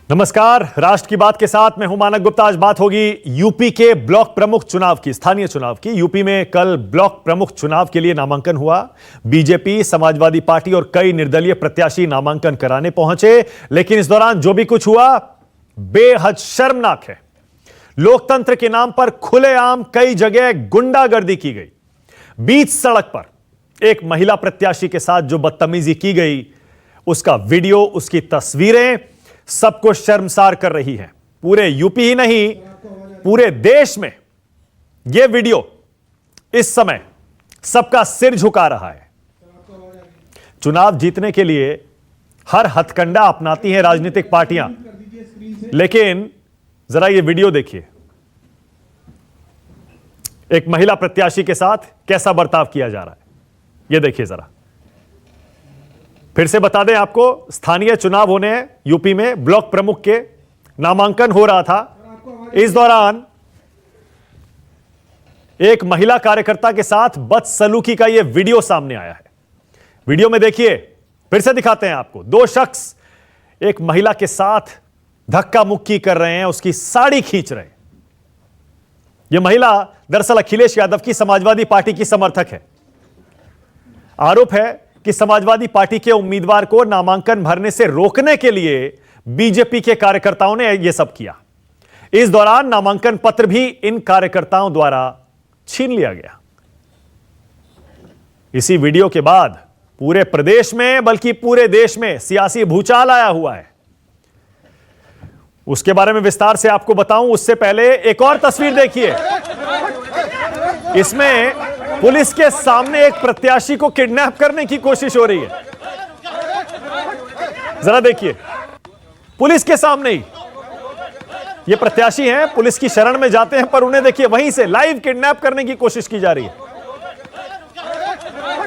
नमस्कार, राष्ट्र की बात के साथ मैं हूं मानक गुप्ता। आज बात होगी यूपी के ब्लॉक प्रमुख चुनाव की, स्थानीय चुनाव की। यूपी में कल ब्लॉक प्रमुख चुनाव के लिए नामांकन हुआ। बीजेपी, समाजवादी पार्टी और कई निर्दलीय प्रत्याशी नामांकन कराने पहुंचे, लेकिन इस दौरान जो भी कुछ हुआ बेहद शर्मनाक है। लोकतंत्र के नाम पर खुलेआम कई जगह गुंडागर्दी की गई। बीच सड़क पर एक महिला प्रत्याशी के साथ जो बदतमीजी की गई, उसका वीडियो, उसकी तस्वीरें सबको शर्मसार कर रही है। पूरे यूपी ही नहीं, पूरे देश में यह वीडियो इस समय सबका सिर झुका रहा है। चुनाव जीतने के लिए हर हथकंडा अपनाती हैं राजनीतिक पार्टियां, लेकिन जरा यह वीडियो देखिए। एक महिला प्रत्याशी के साथ कैसा बर्ताव किया जा रहा है, यह देखिए जरा। फिर से बता दें आपको, स्थानीय चुनाव होने हैं यूपी में, ब्लॉक प्रमुख के नामांकन हो रहा था। इस दौरान एक महिला कार्यकर्ता के साथ बदसलूकी का यह वीडियो सामने आया है। वीडियो में देखिए, फिर से दिखाते हैं आपको। दो शख्स एक महिला के साथ धक्का मुक्की कर रहे हैं, उसकी साड़ी खींच रहे हैं। यह महिला दरअसल अखिलेश यादव की समाजवादी पार्टी की समर्थक है। आरोप है कि समाजवादी पार्टी के उम्मीदवार को नामांकन भरने से रोकने के लिए बीजेपी के कार्यकर्ताओं ने यह सब किया। इस दौरान नामांकन पत्र भी इन कार्यकर्ताओं द्वारा छीन लिया गया। इसी वीडियो के बाद पूरे प्रदेश में, बल्कि पूरे देश में सियासी भूचाल आया हुआ है। उसके बारे में विस्तार से आपको बताऊं, उससे पहले एक और तस्वीर देखिए। इसमें पुलिस के सामने एक प्रत्याशी को किडनैप करने की कोशिश हो रही है। जरा देखिए, पुलिस के सामने ही ये प्रत्याशी हैं, पुलिस की शरण में जाते हैं, पर उन्हें देखिए वहीं से लाइव किडनैप करने की कोशिश की जा रही है।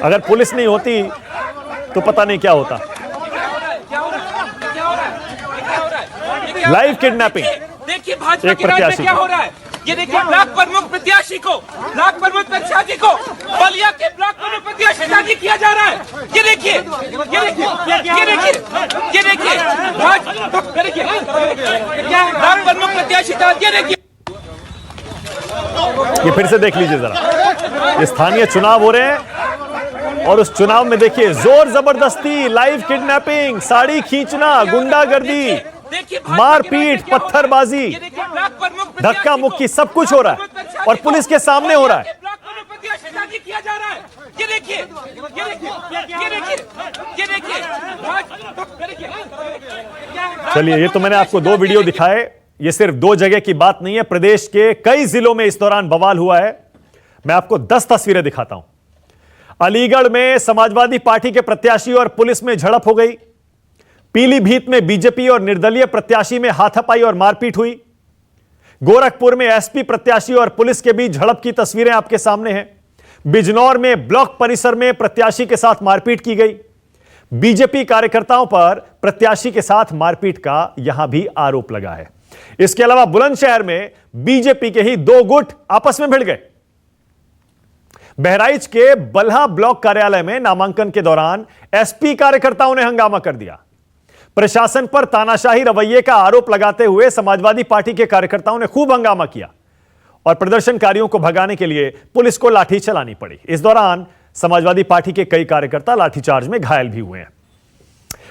अगर पुलिस नहीं होती तो पता नहीं क्या होता। लाइव किडनैपिंग देखिए भाजपा के राज्य में क्या हो रहा है। ये देखिए, ब्लॉक प्रमुख प्रत्याशी को बलिया के ब्लॉक प्रमुख प्रत्याशी शादी किया जा रहा है। ये देखिए, ब्लॉक प्रमुख प्रत्याशी था। ये देखिए, ये फिर से देख लीजिए जरा। ये स्थानीय चुनाव हो रहे हैं और उस चुनाव में देखिए जोर जबरदस्ती, लाइव किडनैपिंग, साड़ी खींचना, गुंडागर्दी, मारपीट, पत्थरबाजी, धक्का मुक्की, सब कुछ हो रहा है और पुलिस के सामने हो रहा है। चलिए, ये तो मैंने आपको दो वीडियो दिखाए। ये सिर्फ दो जगह की बात नहीं है, प्रदेश के कई जिलों में इस दौरान बवाल हुआ है। मैं आपको 10 तस्वीरें दिखाता हूं। अलीगढ़ में समाजवादी पार्टी के प्रत्याशी और पुलिस में झड़प हो गई। पीलीभीत में बीजेपी और निर्दलीय प्रत्याशी में हाथापाई और मारपीट हुई। गोरखपुर में एसपी प्रत्याशी और पुलिस के बीच झड़प की तस्वीरें आपके सामने हैं। बिजनौर में ब्लॉक परिसर में प्रत्याशी के साथ मारपीट की गई। बीजेपी कार्यकर्ताओं पर प्रत्याशी के साथ मारपीट का यहां भी आरोप लगा है। इसके अलावा बुलंदशहर में बीजेपी के ही दो गुट आपस में भिड़ गए। बहराइच के बल्हा ब्लॉक कार्यालय में नामांकन के दौरान एसपी कार्यकर्ताओं ने हंगामा कर दिया। प्रशासन पर तानाशाही रवैये का आरोप लगाते हुए समाजवादी पार्टी के कार्यकर्ताओं ने खूब हंगामा किया और प्रदर्शनकारियों को भगाने के लिए पुलिस को लाठी चलानी पड़ी। इस दौरान समाजवादी पार्टी के कई कार्यकर्ता लाठीचार्ज में घायल भी हुए हैं।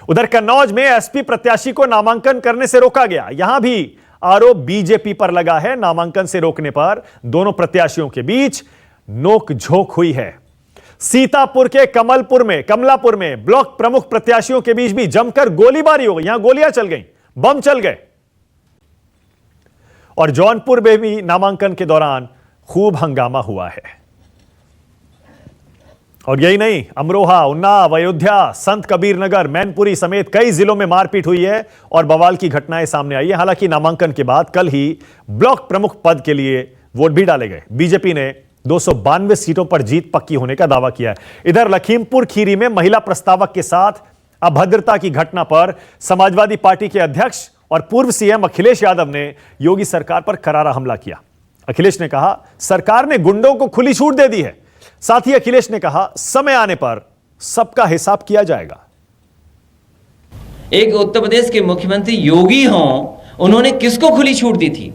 उधर कन्नौज में एसपी प्रत्याशी को नामांकन करने से रोका गया। यहां भी आरोप बीजेपी पर लगा है। नामांकन से रोकने पर दोनों प्रत्याशियों के बीच नोकझोंक हुई है। सीतापुर के कमलापुर में ब्लॉक प्रमुख प्रत्याशियों के बीच भी जमकर गोलीबारी हो गई। यहां गोलियां चल गई, बम चल गए। और जौनपुर में भी नामांकन के दौरान खूब हंगामा हुआ है। और यही नहीं, अमरोहा, उन्नाव, अयोध्या, संत कबीर नगर, मैनपुरी समेत कई जिलों में मारपीट हुई है और बवाल की घटनाएं सामने आई है। हालांकि नामांकन के बाद कल ही ब्लॉक प्रमुख पद के लिए वोट भी डाले गए। बीजेपी ने 292 सीटों पर जीत पक्की होने का दावा किया है। इधर लखीमपुर खीरी में महिला प्रस्तावक के साथ अभद्रता की घटना पर समाजवादी पार्टी के अध्यक्ष और पूर्व सीएम अखिलेश यादव ने योगी सरकार पर करारा हमला किया। अखिलेश ने कहा, सरकार ने गुंडों को खुली छूट दे दी है। साथ ही अखिलेश ने कहा, समय आने पर सबका हिसाब किया जाएगा। एक उत्तर प्रदेश के मुख्यमंत्री योगी हों, उन्होंने किसको खुली छूट दी थी?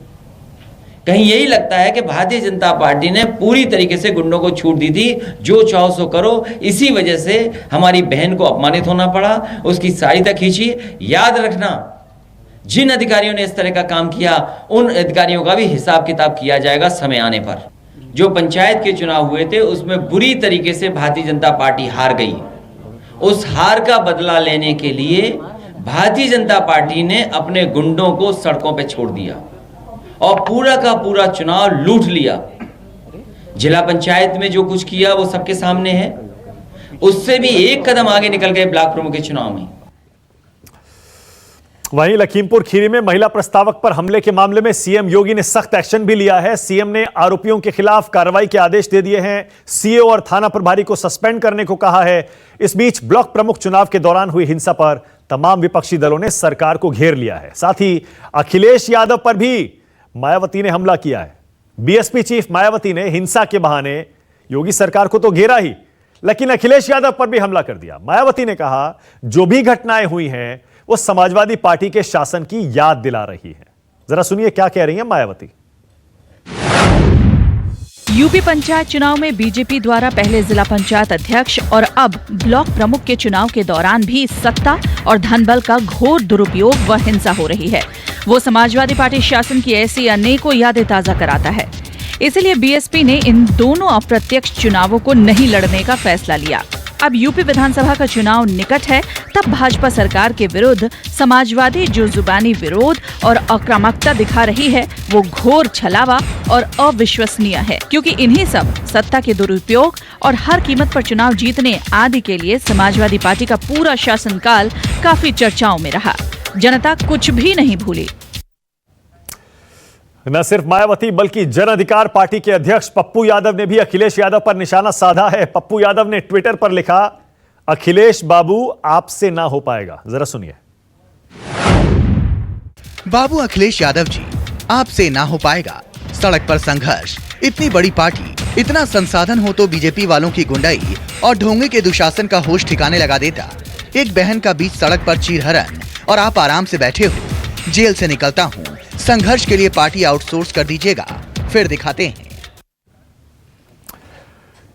कहीं यही लगता है कि भारतीय जनता पार्टी ने पूरी तरीके से गुंडों को छूट दी थी, जो चाहो सो करो। इसी वजह से हमारी बहन को अपमानित होना पड़ा, उसकी साड़ी तक खींची। याद रखना, जिन अधिकारियों ने इस तरह का काम किया, उन अधिकारियों का भी हिसाब किताब किया जाएगा समय आने पर। जो पंचायत के चुनाव हुए थे, उसमें बुरी तरीके से भारतीय जनता पार्टी हार गई। उस हार का बदला लेने के लिए भारतीय जनता पार्टी ने अपने गुंडों को सड़कों पर छोड़ दिया और पूरा का पूरा चुनाव लूट लिया। जिला पंचायत में जो कुछ किया वो सबके सामने है। उससे भी एक कदम आगे निकल गए ब्लॉक प्रमुख के चुनाव में। वहीं लखीमपुर खीरी में महिला प्रस्तावक पर हमले के मामले में सीएम योगी ने सख्त एक्शन भी लिया है। सीएम ने आरोपियों के खिलाफ कार्रवाई के आदेश दे दिए हैं। सीओ और थाना प्रभारी को सस्पेंड करने को कहा है। इस बीच ब्लॉक प्रमुख चुनाव के दौरान हुई हिंसा पर तमाम विपक्षी दलों ने सरकार को घेर लिया है। साथ ही अखिलेश यादव पर भी मायावती ने हमला किया है। बीएसपी चीफ मायावती ने हिंसा के बहाने योगी सरकार को तो घेरा ही, लेकिन अखिलेश यादव पर भी हमला कर दिया। मायावती ने कहा, जो भी घटनाएं हुई हैं वो समाजवादी पार्टी के शासन की याद दिला रही है। जरा सुनिए क्या कह रही हैं मायावती। यूपी पंचायत चुनाव में बीजेपी द्वारा पहले जिला पंचायत अध्यक्ष और अब ब्लॉक प्रमुख के चुनाव के दौरान भी सत्ता और धनबल का घोर दुरुपयोग व हिंसा हो रही है। वो समाजवादी पार्टी शासन की ऐसी अनेकों यादें ताजा कराता है। इसलिए बीएसपी ने इन दोनों अप्रत्यक्ष चुनावों को नहीं लड़ने का फैसला लिया। अब यूपी विधानसभा का चुनाव निकट है, तब भाजपा सरकार के विरुद्ध समाजवादी जो जुबानी विरोध और आक्रामकता दिखा रही है, वो घोर छलावा और अविश्वसनीय है। क्योंकि इन्हीं सब सत्ता के दुरुपयोग और हर कीमत पर चुनाव जीतने आदि के लिए समाजवादी पार्टी का पूरा शासनकाल काफी चर्चाओं में रहा। जनता कुछ भी नहीं भूली। न सिर्फ मायावती बल्कि जन अधिकार पार्टी के अध्यक्ष पप्पू यादव ने भी अखिलेश यादव पर निशाना साधा है। पप्पू यादव ने ट्विटर पर लिखा, अखिलेश बाबू आपसे ना हो पाएगा। जरा सुनिए। बाबू अखिलेश यादव जी, आपसे ना हो पाएगा। सड़क पर संघर्ष, इतनी बड़ी पार्टी, इतना संसाधन हो तो बीजेपी वालों की गुंडाई और ढोंगे के दुशासन का होश ठिकाने लगा देता। एक बहन का बीच सड़क पर चीरहरण और आप आराम से बैठे हो। जेल से निकलता हूँ, संघर्ष के लिए पार्टी आउटसोर्स कर दीजिएगा, फिर दिखाते हैं।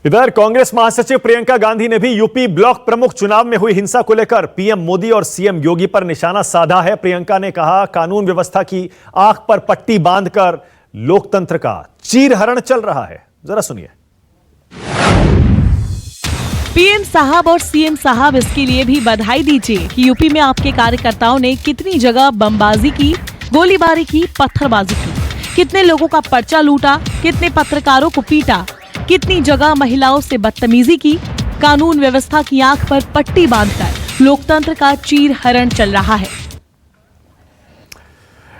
इधर कांग्रेस महासचिव प्रियंका गांधी ने भी यूपी ब्लॉक प्रमुख चुनाव में हुई हिंसा को लेकर पीएम मोदी और सीएम योगी पर निशाना साधा है। प्रियंका ने कहा, कानून व्यवस्था की आंख पर पट्टी बांधकर लोकतंत्र का चीरहरण चल रहा है। जरा सुनिए। पीएम साहब और सीएम साहब, इसके लिए भी बधाई दीजिए कि यूपी में आपके कार्यकर्ताओं ने कितनी जगह बमबाजी की, गोलीबारी की, पत्थरबाजी की, कितने लोगों का पर्चा लूटा, कितने पत्रकारों को पीटा, कितनी जगह महिलाओं से बदतमीजी की। कानून व्यवस्था की आंख पर पट्टी बांधकर लोकतंत्र का चीरहरण चल रहा है।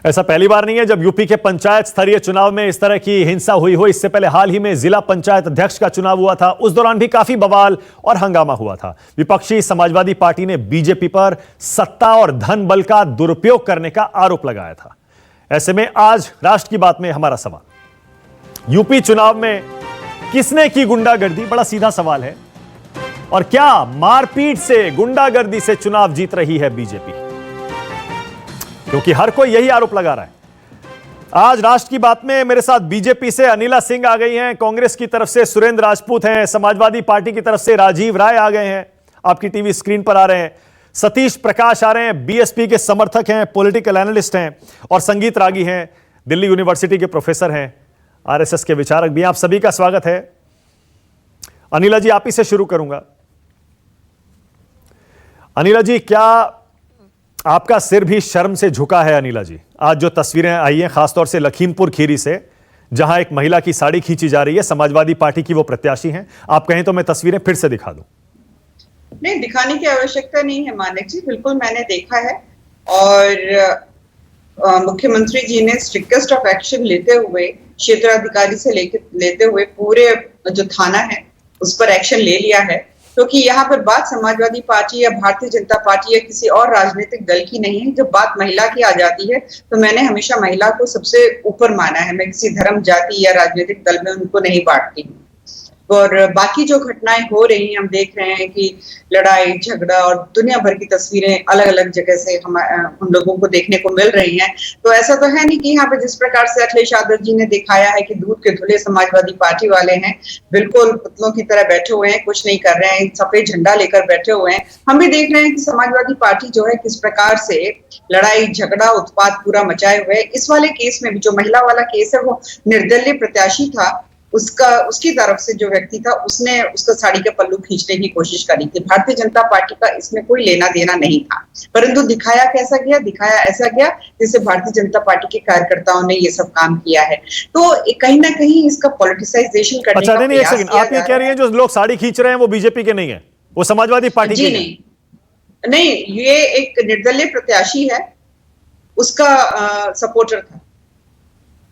ऐसा पहली बार नहीं है जब यूपी के पंचायत स्तरीय चुनाव में इस तरह की हिंसा हुई हो। इससे पहले हाल ही में जिला पंचायत अध्यक्ष का चुनाव हुआ था, उस दौरान भी काफी बवाल और हंगामा हुआ था। विपक्षी समाजवादी पार्टी ने बीजेपी पर सत्ता और धन बल का दुरुपयोग करने का आरोप लगाया था। ऐसे में आज राष्ट्र की बात में हमारा सवाल, यूपी चुनाव में किसने की गुंडागर्दी? बड़ा सीधा सवाल है। और क्या मारपीट से, गुंडागर्दी से चुनाव जीत रही है बीजेपी? क्योंकि हर कोई यही आरोप लगा रहा है। आज राष्ट्र की बात में मेरे साथ बीजेपी से अनिला सिंह आ गई हैं, कांग्रेस की तरफ से सुरेंद्र राजपूत हैं, समाजवादी पार्टी की तरफ से राजीव राय आ गए हैं, आपकी टीवी स्क्रीन पर आ रहे हैं। सतीश प्रकाश आ रहे हैं, बीएसपी के समर्थक हैं, पॉलिटिकल एनालिस्ट हैं, और संगीत रागी हैं, दिल्ली यूनिवर्सिटी के प्रोफेसर हैं, आरएसएस के विचारक भी। आप सभी का स्वागत है। अनिला जी, आप ही से शुरू करूंगा। अनिला जी, क्या आपका सिर भी शर्म से झुका है? अनिला जी, आज जो तस्वीरें आई हैं खासतौर से लखीमपुर खीरी से, जहां एक महिला की साड़ी खींची जा रही है, समाजवादी पार्टी की वो प्रत्याशी हैं, आप कहें तो मैं तस्वीरें फिर से दिखा दूं। नहीं, दिखाने की आवश्यकता नहीं है मानिक जी, बिल्कुल मैंने देखा है। और मुख्यमंत्री जी ने स्ट्रिक्टेस्ट ऑफ एक्शन लेते हुए, क्षेत्राधिकारी से लेते हुए पूरे जो थाना है उस पर एक्शन ले लिया है। क्योंकि यहाँ पर बात समाजवादी पार्टी या भारतीय जनता पार्टी या किसी और राजनीतिक दल की नहीं है। जब बात महिला की आ जाती है तो मैंने हमेशा महिला को सबसे ऊपर माना है। मैं किसी धर्म, जाति या राजनीतिक दल में उनको नहीं बांटती हूँ। और बाकी जो घटनाएं हो रही हैं, हम देख रहे हैं कि लड़ाई झगड़ा और दुनिया भर की तस्वीरें अलग अलग जगह से हम लोगों को देखने को मिल रही हैं। तो ऐसा तो है नहीं कि यहाँ पे जिस प्रकार से अखिलेश यादव जी ने दिखाया है कि दूध के धुले समाजवादी पार्टी वाले हैं, बिल्कुल पुतलों की तरह बैठे हुए हैं, कुछ नहीं कर रहे हैं, सफेद झंडा लेकर बैठे हुए हैं। हम भी देख रहे हैं कि समाजवादी पार्टी जो है किस प्रकार से लड़ाई झगड़ा उत्पात पूरा मचाए हुए है। इस वाले केस में भी जो महिला वाला केस है वो निर्दलीय प्रत्याशी था, उसकी तरफ से जो व्यक्ति था उसने उसका साड़ी का पल्लू खींचने की कोशिश करी थी। भारतीय जनता पार्टी का इसमें कोई लेना देना नहीं था, परंतु दिखाया कैसा गया, दिखाया ऐसा गया जैसे भारतीय जनता पार्टी के कार्यकर्ताओं ने ये सब काम किया है। तो कहीं ना कहीं इसका पॉलिटिसाइजेशन करने का नहीं, एक सेकंड, आप ये कह रही हैं जो लोग साड़ी खींच रहे हैं वो बीजेपी के नहीं है, वो समाजवादी पार्टी के नहीं, ये एक निर्दलीय प्रत्याशी है, उसका सपोर्टर था।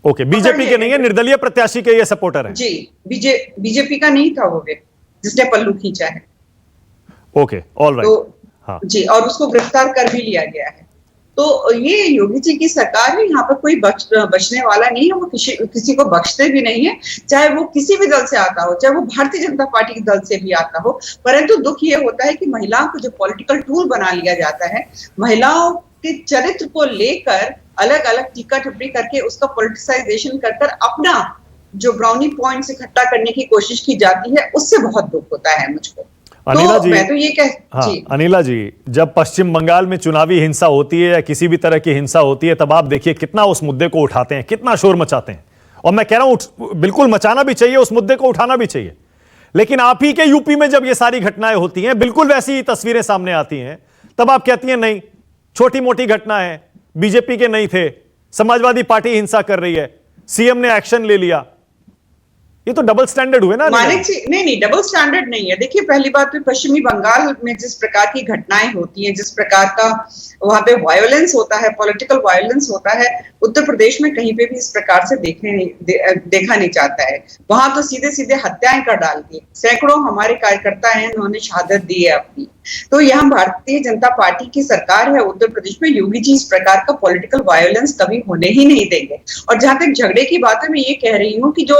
ओके, बीजेपी के नहीं है, निर्दलीय प्रत्याशी के ये सपोर्टर है। जी, बीजेपी का नहीं था वो व्यक्ति जिसने पल्लू खींचा है। Okay, all right. तो हाँ जी, और उसको गिरफ्तार कर भी लिया गया है। तो ये योगी जी की सरकार है, यहाँ पर कोई बचने वाला नहीं है, वो किसी को बख्शते भी नहीं है, चाहे वो किसी भी दल से आता हो, चाहे वो भारतीय जनता पार्टी के दल से भी आता हो। परंतु दुख ये होता है कि महिलाओं को जो पॉलिटिकल टूल बना लिया जाता है, महिलाओं के चरित्र को लेकर अलग अलग टीका टिप्पणी करके उसका पॉलिटिसाइजेशन कर अपना जो ब्राउनी पॉइंट्स इकट्ठा करने की कोशिश की जाती है, उससे बहुत दुख होता है मुझको। अनिला जी, मैं तो ये जी। अनिला जी, जब पश्चिम बंगाल में चुनावी हिंसा होती है या किसी भी तरह की हिंसा होती है, तब आप देखिए कितना उस मुद्दे को उठाते हैं, कितना शोर मचाते हैं। और मैं कह रहा हूं बिल्कुल मचाना भी चाहिए, उस मुद्दे को उठाना भी चाहिए। लेकिन आप ही के यूपी में जब ये सारी घटनाएं होती हैं, बिल्कुल वैसी तस्वीरें सामने आती हैं, तब आप कहती हैं नहीं, छोटी मोटी घटना है, बीजेपी के नहीं थे, समाजवादी पार्टी हिंसा कर रही है, सीएम ने एक्शन ले लिया। ये तो डबल स्टैंडर्ड हुए ना। मानिक जी, नहीं, डबल स्टैंडर्ड नहीं है। देखिए, पहली बात तो पश्चिमी बंगाल में जिस प्रकार की घटनाएं होती हैं, जिस प्रकार का वहां पे वायलेंस होता है, पॉलिटिकल वायलेंस होता है, उत्तर प्रदेश में कहीं पे भी इस प्रकार से देखा नहीं जाता है। वहां तो सीधे सीधे हत्याएं कर डालती है। सैकड़ों हमारे कार्यकर्ता हैं, उन्होंने शहादत दी है अपनी। तो यहाँ भारतीय जनता पार्टी की सरकार है उत्तर प्रदेश में, योगी जी इस प्रकार का पॉलिटिकल वायलेंस कभी होने ही नहीं देंगे। और जहां तक झगड़े की बात है, मैं ये कह रही हूँ कि जो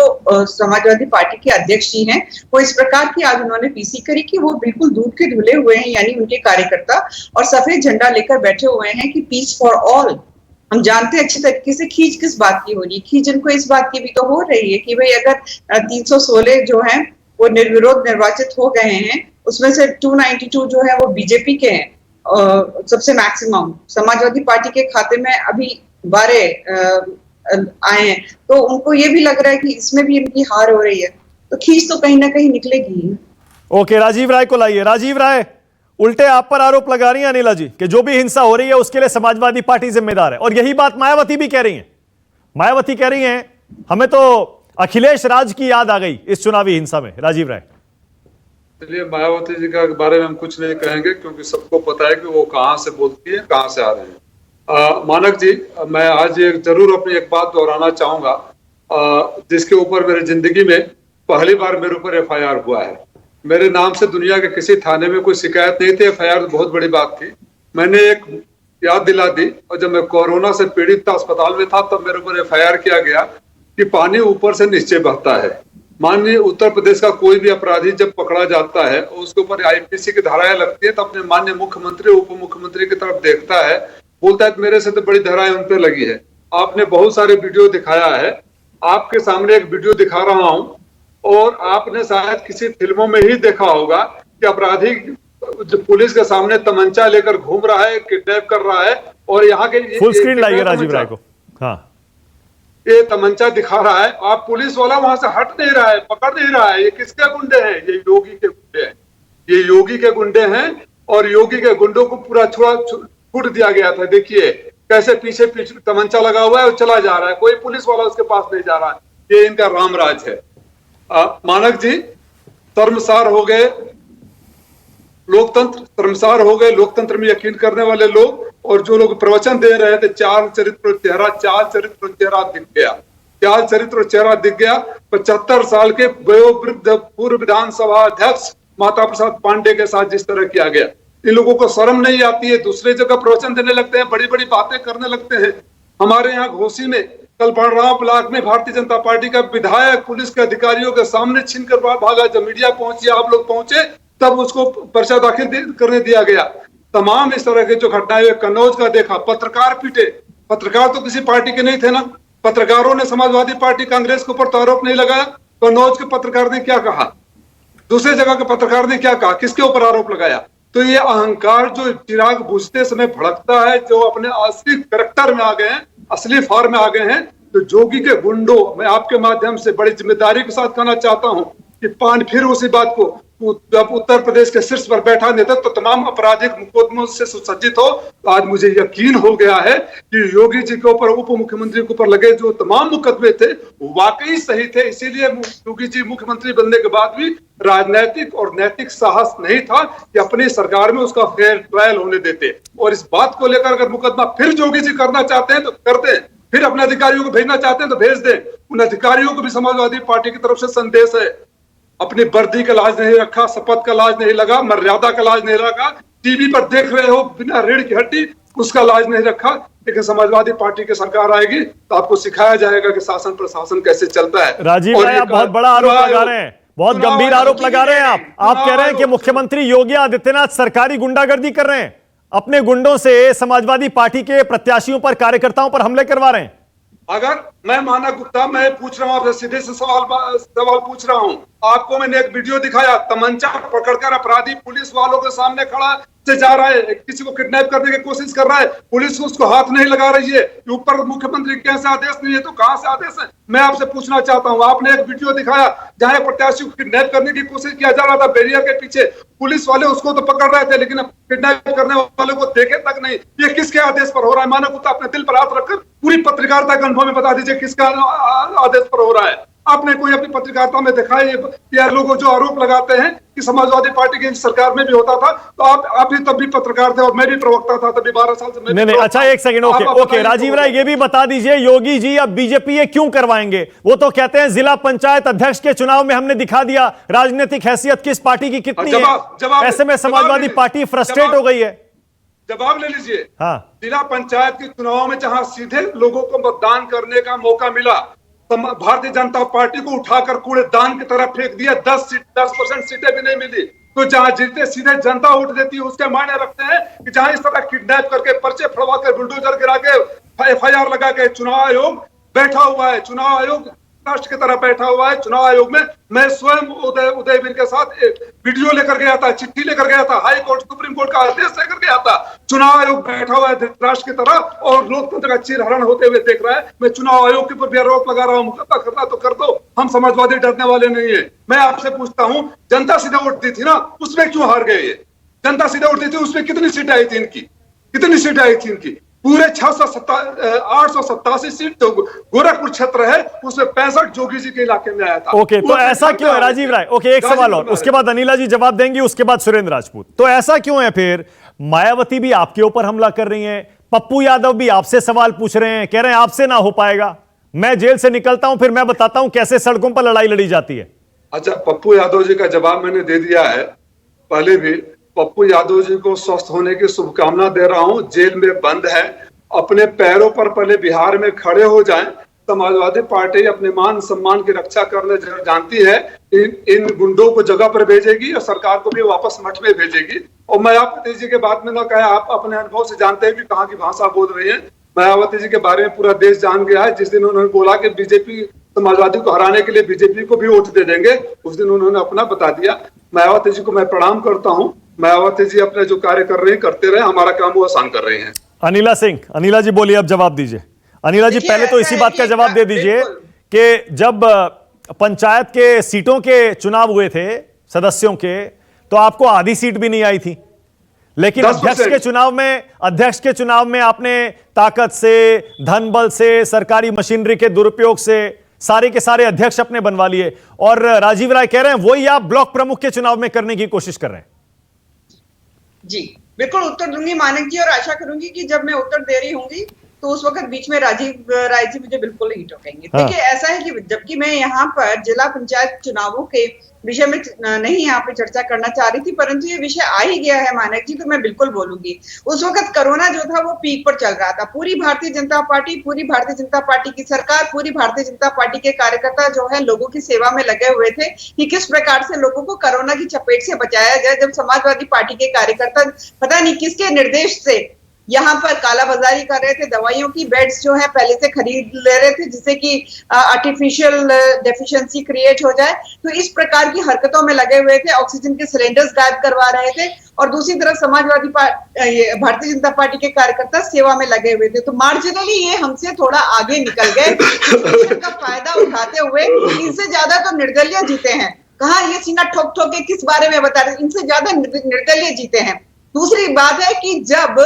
समाजवादी पार्टी के अध्यक्ष जी हैं, वो इस प्रकार की आज उन्होंने पीसी करी कि वो बिल्कुल दूध के धुले हुए हैं, यानी उनके कार्यकर्ता, और सफेद झंडा लेकर बैठे हुए हैं कि पीस फॉर ऑल। हम जानते हैं अच्छी तरीके से खींच किस बात की हो रही है। खींच इनको इस बात की भी तो हो रही है कि भाई अगर 316 जो है वो निर्विरोध निर्वाचित हो गए हैं, उसमें से 292 जो है वो बीजेपी के हैं, सबसे मैक्सिमम समाजवादी पार्टी के खाते में अभी 12 आए हैं। तो उनको ये भी लग रहा है कि इसमें भी इनकी हार हो रही है, तो खींच तो कहीं ना कहीं निकलेगी। ओके, राजीव राय को लाइए। राजीव राय, उल्टे आप पर आरोप लगा रही हैं अनिला जी कि जो भी हिंसा हो रही है उसके लिए समाजवादी पार्टी जिम्मेदार है, और यही बात मायावती भी कह रही हैं। मायावती कह रही हैं हमें तो अखिलेश राज की याद आ गई इस चुनावी हिंसा में। राजीव राय, चलिए, मायावती जी के बारे में हम कुछ नहीं कहेंगे, क्योंकि सबको पता है कि वो कहाँ से बोलती है, कहाँ से आ रहे हैं। मानक जी, मैं आज जरूर अपनी एक बात दोहराना चाहूंगा, जिसके ऊपर मेरी जिंदगी में पहली बार मेरे ऊपर FIR हुआ है। मेरे नाम से दुनिया के किसी थाने में कोई शिकायत नहीं थी, FIR तो बहुत बड़ी बात थी। मैंने एक याद दिला दी, और जब मैं कोरोना से पीड़ित था, अस्पताल में था, तब मेरे ऊपर FIR किया गया कि पानी ऊपर से नीचे बहता है। माननीय उत्तर प्रदेश का कोई भी अपराधी जब पकड़ा जाता है, उसके ऊपर IPC की धाराएं लगती है, तो अपने माननीय मुख्यमंत्री उप मुख्यमंत्री की तरफ देखता है, बोलता है मेरे से तो बड़ी धाराएं उन पे लगी है। आपने बहुत सारे वीडियो दिखाया है, आपके सामने एक वीडियो दिखा रहा हूं, और आपने शायद किसी फिल्मों में ही देखा होगा कि अपराधी जो पुलिस के सामने तमंचा लेकर घूम रहा है, किडनैप कर रहा है, और यहाँ के फुल स्क्रीन लाइए राजीव राय को। हाँ, ये तमंचा दिखा रहा है, आप पुलिस वाला वहां से हट नहीं रहा है, पकड़ नहीं रहा है। ये किसके गुंडे हैं? ये योगी के गुंडे हैं। ये योगी के गुंडे हैं, और योगी के गुंडों को पूरा छूट दिया गया था। देखिए कैसे पीछे पीछे तमंचा लगा हुआ है और चला जा रहा है, कोई पुलिस वाला उसके पास नहीं जा रहा है। ये इनका रामराज है। मानक जी, शर्मसार हो गए लोकतंत्र, शर्मसार हो गए लोकतंत्र में यकीन करने वाले लोग, और जो लोग प्रवचन दे रहे थे, चार चरित्र और चेहरा दिख गया। चार चरित्र और चेहरा दिख गया। 75 साल के वयोवृद्ध पूर्व विधानसभा अध्यक्ष माता प्रसाद पांडे के साथ जिस तरह किया गया, इन लोगों को शर्म नहीं आती है, दूसरे जगह प्रवचन देने लगते हैं, बड़ी बड़ी बातें करने लगते हैं। हमारे यहाँ घोसी में कल बड़राव ब्लॉक में भारतीय जनता पार्टी का विधायक पुलिस के अधिकारियों के सामने छीनकर भागा। जब मीडिया पहुंची, आप लोग पहुंचे, तब उसको पर्चा दाखिल करने दिया गया। तमाम इस तरह के जो घटनाएं हुए, कन्नौज का देखा, पत्रकार पीटे। पत्रकार तो किसी पार्टी के नहीं थे ना, पत्रकारों ने समाजवादी पार्टी कांग्रेस के ऊपर तो आरोप नहीं लगाया। कन्नौज के पत्रकार ने क्या कहा, दूसरे जगह के पत्रकार ने क्या कहा, किसके ऊपर आरोप लगाया? तो ये अहंकार जो चिराग बुझते समय भड़कता है, जो अपने असली करैक्टर में आ गए हैं, असली फॉर्म में आ गए हैं, तो जोगी के गुंडों, मैं आपके माध्यम से बड़ी जिम्मेदारी के साथ कहना चाहता हूं कि पान फिर उसी बात को, जब उत्तर प्रदेश के शीर्ष पर बैठा नेता तो तमाम आपराधिक मुकदमों से सुसज्जित हो, तो आज मुझे यकीन हो गया है कि योगी जी के ऊपर, उप मुख्यमंत्री के ऊपर लगे जो तमाम मुकदमे थे वो वाकई सही थे। इसीलिए योगी जी मुख्यमंत्री बनने के बाद भी राजनैतिक और नैतिक साहस नहीं था कि अपनी सरकार में उसका फेयर ट्रायल होने देते। और इस बात को लेकर अगर मुकदमा फिर योगी जी करना चाहते हैं तो करते हैं, फिर अपने अधिकारियों को भेजना चाहते हैं तो भेज दें। उन अधिकारियों को भी समाजवादी पार्टी की तरफ से संदेश है, अपनी वर्दी का लाज नहीं रखा, शपथ का लाज नहीं लगा, मर्यादा का लाज नहीं रखा, टीवी पर देख रहे हो बिना रीढ़ की हड्डी, उसका लाज नहीं रखा। लेकिन समाजवादी पार्टी की सरकार आएगी तो आपको सिखाया जाएगा कि शासन प्रशासन कैसे चलता है। राजीव भाई, आप बहुत बड़ा आरोप लगा रहे हैं, बहुत गंभीर आरोप लगा रहे हैं। आप कह रहे हैं कि मुख्यमंत्री योगी आदित्यनाथ सरकारी गुंडागर्दी कर रहे हैं, अपने गुंडों से समाजवादी पार्टी के प्रत्याशियों पर, कार्यकर्ताओं पर हमले करवा रहे हैं। अगर मैं मानक गुप्ता, मैं पूछ रहा हूं आपसे, सीधे से सवाल पूछ रहा हूं। आपको मैंने एक वीडियो दिखाया, तमंचा पकड़कर अपराधी पुलिस वालों के सामने खड़ा से जा रहा है, किसी को किडनैप करने की कोशिश कर रहा है, पुलिस उसको हाथ नहीं लगा रही है। ऊपर मुख्यमंत्री के से आदेश नहीं है तो कहां से आदेश है? मैं आपसे पूछना चाहता हूं, आपने एक वीडियो दिखाया जहां प्रत्याशी को किडनैप करने की कोशिश किया जा रहा था, बैरियर के पीछे पुलिस वाले उसको तो पकड़ रहे थे, लेकिन किडनैप करने वाले को देखे तक नहीं। ये किसके आदेश पर हो रहा है? मानव गुप्ता, अपने दिल पर हाथ रखकर पूरी पत्रकारिता के अनुभव में बता दीजिए किसका आदेश पर हो रहा है। आपने कोई अपनी पत्रकारिता में देखा है ये लोग जो आरोप लगाते हैं कि समाजवादी पार्टी की सरकार में भी होता था, तो आप भी तब भी पत्रकार थे और मैं भी प्रवक्ता था, तभी 12 साल से। नहीं, अच्छा एक सेकंड, ओके राजीव राय, ये भी बता दीजिए, योगी जी अब बीजेपी ये क्यों करवाएंगे? वो तो कहते हैं जिला पंचायत अध्यक्ष के चुनाव में हमने दिखा दिया राजनीतिक हैसियत किस पार्टी की कितनी है। ऐसे में समाजवादी पार्टी फ्रस्ट्रेट हो गई है। जवाब ले लीजिए। हाँ, जिला पंचायत के चुनाव में जहां सीधे लोगों को मतदान करने का मौका मिला, भारतीय जनता पार्टी को उठाकर कूड़ेदान की तरफ फेंक दिया। 10% सीटें भी नहीं मिली। तो जहां जीते सीधे जनता वोट देती है, उसके मायने रखते हैं कि जहां इस तरह किडनैप करके, पर्चे फड़वा कर, बुलडोजर गिरा के, FIR लगा के चुनाव आयोग बैठा हुआ है, चुनाव आयोग राष्ट्र की तरह बैठा हुआ है। चुनाव आयोग में मैं स्वयं उदयवीर के साथ एक वीडियो लेकर गया था, चिट्ठी लेकर गया था, हाई कोर्ट, सुप्रीम कोर्ट का आदेश लेकर गया था। चुनाव आयोग बैठा हुआ है राष्ट्र की तरह और लोकतंत्र का चीरहरण होते हुए देख रहा है। मैं चुनाव आयोग के ऊपर भी आरोप लगा रहा हूँ, मुकदमा करना तो कर दो, हम समाजवादी डरने वाले नहीं है। मैं आपसे पूछता हूँ, जनता सीधे वोट दी थी ना, उसमें क्यों हार गए? जनता सीधे वोट दी थी, उसमें कितनी सीटें आई थी इनकी? कितनी सीटें आई थी इनकी? पूरे 887 सीट जो गोरखपुर क्षेत्र है, उसमें 65 जोगी जी के इलाके में आया था। ओके, तो ऐसा क्यों है राजीव राय? ओके, एक सवाल और, उसके बाद अनिला जी जवाब देंगी, उसके बाद सुरेंद्र राजपूत। तो ऐसा क्यों है फिर मायावती भी आपके ऊपर हमला कर रही हैं, पप्पू यादव भी आपसे सवाल पूछ रहे हैं, कह रहे हैं आपसे ना हो पाएगा, मैं जेल से निकलता हूं फिर मैं बताता हूं कैसे सड़कों पर लड़ाई लड़ी जाती है। अच्छा, पप्पू यादव जी का जवाब मैंने दे दिया है पहले भी। पप्पू यादव जी को स्वस्थ होने की शुभकामना दे रहा हूं। जेल में बंद है, अपने पैरों पर पहले बिहार में खड़े हो जाएं। समाजवादी पार्टी अपने मान सम्मान की रक्षा करने जानती है। इन गुंडों को जगह पर भेजेगी और सरकार को भी वापस मठ में भेजेगी। और मायावती जी के बात में ना कहा, आप अपने अनुभव से जानते हैं कि कहाँ की भाषा बोल रही है। मायावती जी के बारे में पूरा देश जान गया है। जिस दिन उन्होंने बोला कि बीजेपी समाजवादी को हराने के लिए बीजेपी को भी वोट दे देंगे, उस दिन उन्होंने अपना बता दिया। मायावती जी को मैं प्रणाम करता हूँ। मायावती जी अपने जो कार्य कर रहे हैं करते रहे, हमारा काम वो आसान कर रहे हैं। अनिला सिंह, अनिला जी बोलिए, अब जवाब दीजिए। अनिला जी, पहले तो इसी बात का जवाब दे दीजिए कि जब पंचायत के सीटों के चुनाव हुए थे सदस्यों के, तो आपको आधी सीट भी नहीं आई थी, लेकिन अध्यक्ष के चुनाव में आपने ताकत से, धन बल से, सरकारी मशीनरी के दुरुपयोग से सारे के सारे अध्यक्ष अपने बनवा लिए। और राजीव राय कह रहे हैं वही आप ब्लॉक प्रमुख के चुनाव में करने की कोशिश कर रहे हैं। जी बिल्कुल उत्तर दूंगी मानक जी, और आशा करूंगी कि जब मैं उत्तर दे रही होंगी तो उस वक्त बीच में राजीव राय जी मुझे बिल्कुल नहीं टोकेंगे। हाँ। देखिए ऐसा है कि जबकि मैं यहाँ पर जिला पंचायत चुनावों के विषय में नहीं यहाँ पे चर्चा करना चाह रही थी, परंतु ये विषय आ ही गया है मानक जी, तो मैं बिल्कुल बोलूंगी। उस वक्त कोरोना जो था वो पीक पर चल रहा था। पूरी भारतीय जनता पार्टी की सरकार, पूरी भारतीय जनता पार्टी के कार्यकर्ता जो है लोगों की सेवा में लगे हुए थे कि किस प्रकार से लोगों को कोरोना की चपेट से बचाया जाए। जब समाजवादी पार्टी के कार्यकर्ता पता नहीं किसके निर्देश से यहाँ पर कालाबाजारी कर रहे थे, दवाइयों की बेड्स जो है पहले से खरीद ले रहे थे जिससे कि आर्टिफिशियल डेफिशिएंसी क्रिएट हो जाए, तो इस प्रकार की हरकतों में लगे हुए थे। ऑक्सीजन के सिलेंडर्स गायब करवा रहे थे और दूसरी तरफ समाजवादी भारतीय जनता पार्टी के कार्यकर्ता सेवा में लगे हुए थे। तो मार्जिनली ये हमसे थोड़ा आगे निकल गए, का फायदा उठाते हुए। इनसे ज्यादा तो निर्दलीय जीते हैं। कहा ये सीना ठोक ठोक के किस बारे में बता रहे, इनसे ज्यादा निर्दलीय जीते हैं। दूसरी बात है कि जब